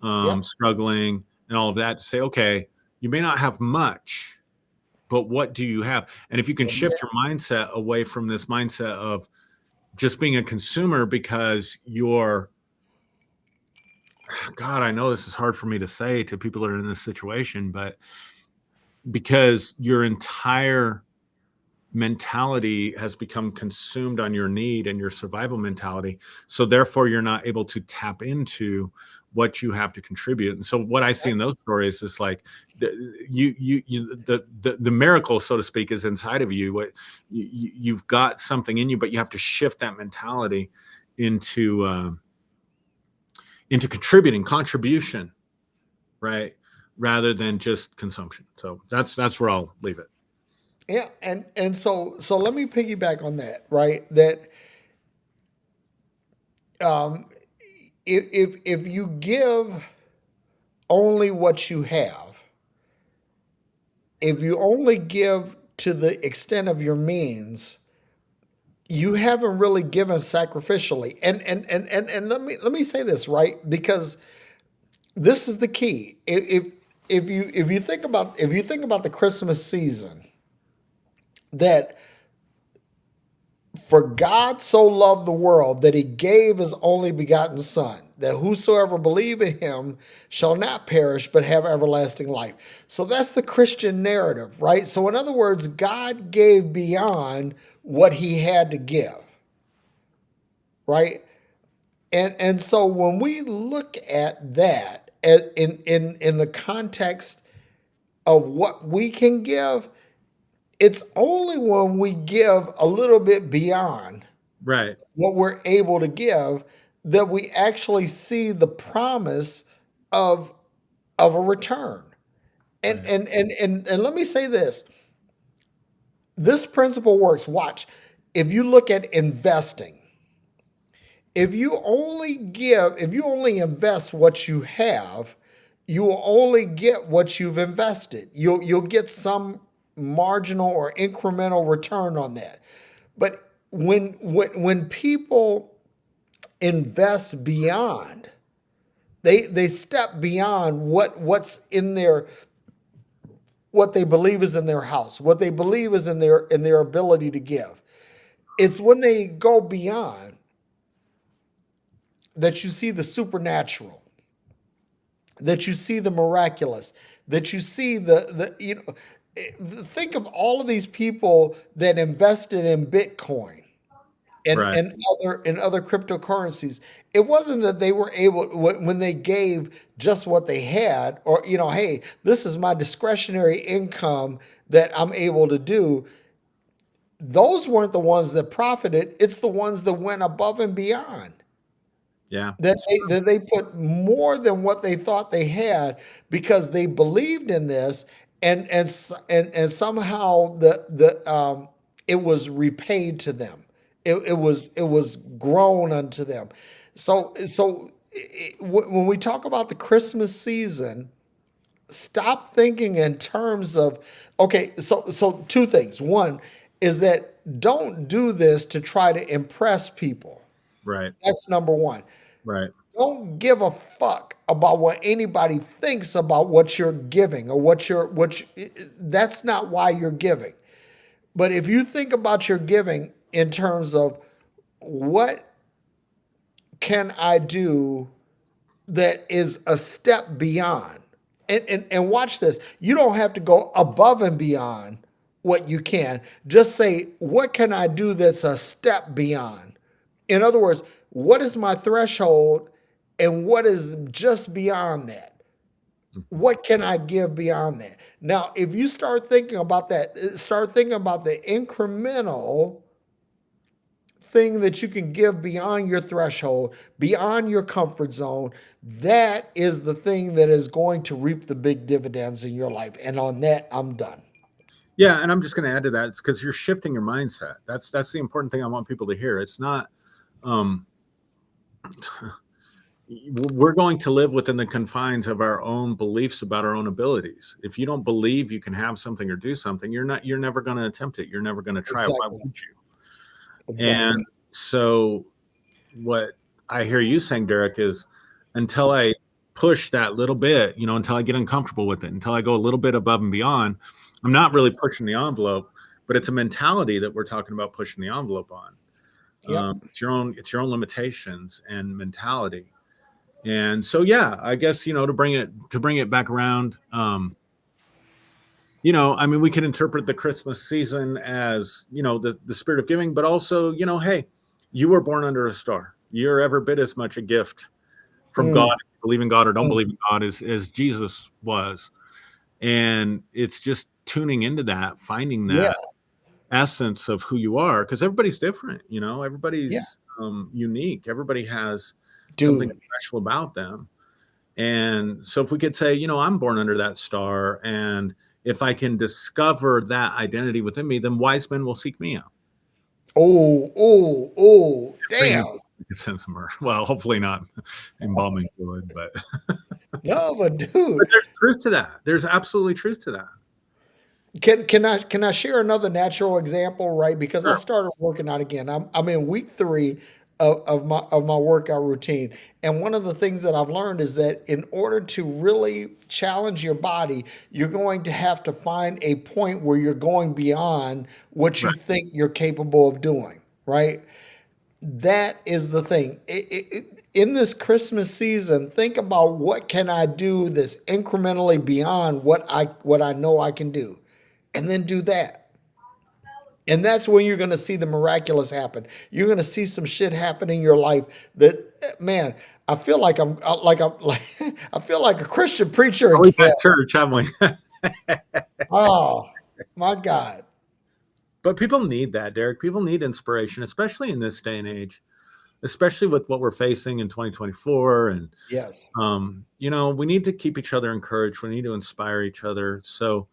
Yep. struggling, and all of that to say, okay, you may not have much, but what do you have? And if you can shift your mindset away from this mindset of just being a consumer because you're, God, I know this is hard for me to say to people that are in this situation, but because your entire mentality has become consumed on your need and your survival mentality. So therefore you're not able to tap into what you have to contribute. And so what I see in those stories is like the miracle, so to speak, is inside of you. What you've got something in you, but you have to shift that mentality into into contribution, right? Rather than just consumption. So that's where I'll leave it. Yeah, and so let me piggyback on that, right? That um, if you give only what you have, if you only give to the extent of your means, you haven't really given sacrificially. And let me say this, right? Because this is the key. If you think about the Christmas season, that for God so loved the world that he gave his only begotten Son, that whosoever believe in him shall not perish but have everlasting life. So that's the Christian narrative, right? So in other words, God gave beyond what he had to give, right? And so when we look at that in the context of what we can give, it's only when we give a little bit beyond Right. what we're able to give that we actually see the promise of of a return. And Right. and let me say this. This principle works. Watch. If you look at investing, if you only invest what you have, you will only get what you've invested. You'll get some marginal or incremental return on that. But when people invest beyond, they step beyond what's in their what they believe is in their house, what they believe is in their ability to give. It's when they go beyond that you see the supernatural, that you see the miraculous, that you see the you know think of all of these people that invested in Bitcoin Right. and other cryptocurrencies. It wasn't that they were able when they gave just what they had, or hey, this is my discretionary income that I'm able to do. Those weren't the ones that profited. It's the ones that went above and beyond. Yeah. That they put more than what they thought they had because they believed in this, and somehow it was repaid to them. It was grown unto them. When we talk about the Christmas season, stop thinking in terms of, okay, so two things. One is that don't do this to try to impress people. Right. That's number one. Right. Don't give a fuck about what anybody thinks about what you're giving or that's not why you're giving. But if you think about your giving in terms of what can I do that is a step beyond, and watch this, you don't have to go above and beyond what you can. Just say, what can I do that's a step beyond? In other words, what is my threshold and what is just beyond that? Mhm. What can I give beyond that? Now, if you start thinking about that, start thinking about the incremental thing that you can give beyond your threshold, beyond your comfort zone, that is the thing that is going to reap the big dividends in your life. And on that, I'm done. Yeah, and I'm just going to add to that. It's because you're shifting your mindset. That's the important thing I want people to hear. It's not um, we're going to live within the confines of our own beliefs about our own abilities. If you don't believe you can have something or do something, you're never going to attempt it. You're never going to try it. Why Exactly. would you? And Exactly. so what I hear you saying, Derrick, is until I push that little bit, until I get uncomfortable with it, until I go a little bit above and beyond, I'm not really pushing the envelope, but it's a mentality that we're talking about pushing the envelope on. Yep. It's your own limitations and mentality. And so, yeah, I guess, to bring it back around, I mean, we can interpret the Christmas season as, the spirit of giving, but also, hey, you were born under a star. You're every bit as much a gift from God, Mm, believe in God or don't mm. believe in God, as Jesus was. And it's just tuning into that, finding Yeah. that essence of who you are, because everybody's different, Yeah. everybody's unique. Everybody has something Dude. special about them. And so if we could say, I'm born under that star, and if I can discover that identity within me, then wise men will seek me out. Oh, oh, oh, Bring me damn. a sense of myrrh. Well, hopefully not embalming fluid, but No, but but dude, there's truth to that. There's absolutely truth to that. can I share another natural example, right? Because I Sure. started working out again. I'm in week 3 of my workout routine. And one of the things that I've learned is that in order to really challenge your body, you're going to have to find a point where you're going beyond what you Right. think you're capable of doing, right? That is the thing. In this Christmas season, think about what can I do that's incrementally beyond what I know I can do, and then do that. And that's when you're going to see the miraculous happen. You're going to see some shit happen in your life that, man, I feel like I'm like I feel like a Christian preacher Oh, we've again. had church, haven't we? Oh my God. But people need that, Derek. People need inspiration, especially in this day and age, especially with what we're facing in 2024. And Yes. we need to keep each other encouraged. We need to inspire each other. So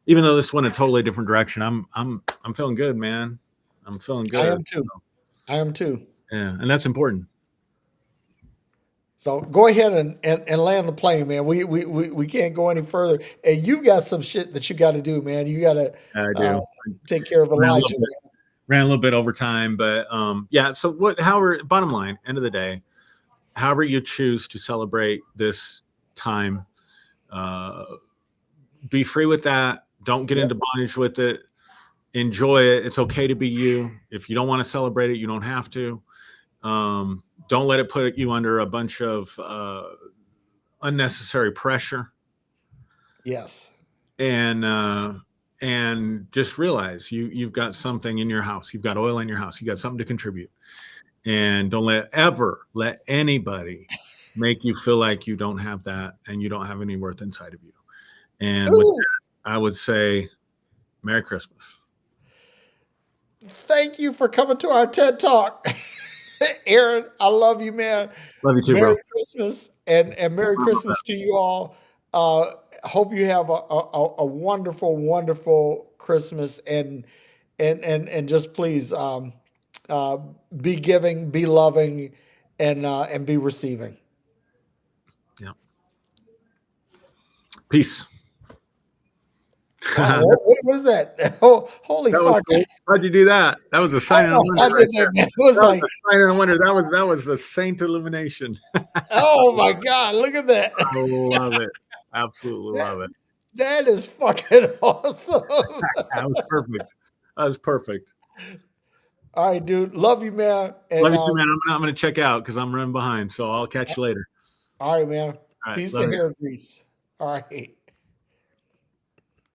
even though this went a totally different direction, I'm feeling good, man. I'm feeling I good. am too. I am too. Yeah, and that's important. So go ahead and land the plane, man. We can't go any further. And you got some shit that you got to do, man. You got to I uh, do. take care of Ran a little Elijah, bit, man. ran a little bit over time, but yeah. So however, bottom line, end of the day, however you choose to celebrate this time, uh, be free with that. Don't get Yep. into bondage with it. Enjoy it. It's okay to be you. If you don't want to celebrate it, you don't have to. Don't let it put you under a bunch of unnecessary pressure, Yes. and just realize you've got something in your house. You've got oil in your house. You got something to contribute, and don't let anybody make you feel like you don't have that and you don't have any worth inside of you. And with Ooh, that, I would say Merry Christmas. thank you for coming to our TED Talk. Aaron, I love you, man. Love you too, bro. Merry Christmas and Merry Christmas to you all. Hope you have a wonderful, wonderful Christmas and just please uh, be giving, be loving, and be receiving. Yeah. Peace. Wow, that what is that? Oh, holy was fuck! cool. How'd you do that? That was a I sign don't of know wonder how I right did there. that, man. It was That was like, a sign of wonder. That was the saint illumination. oh my god, look at that! I love it. Absolutely That, love it. that is fucking awesome. That was perfect. That was perfect. All right, dude. Love you, man. And Love you too, man. I'm gonna check out because I'm running behind. So I'll catch you later. all right, man. All right. Piece Love of you. hair grease. All right.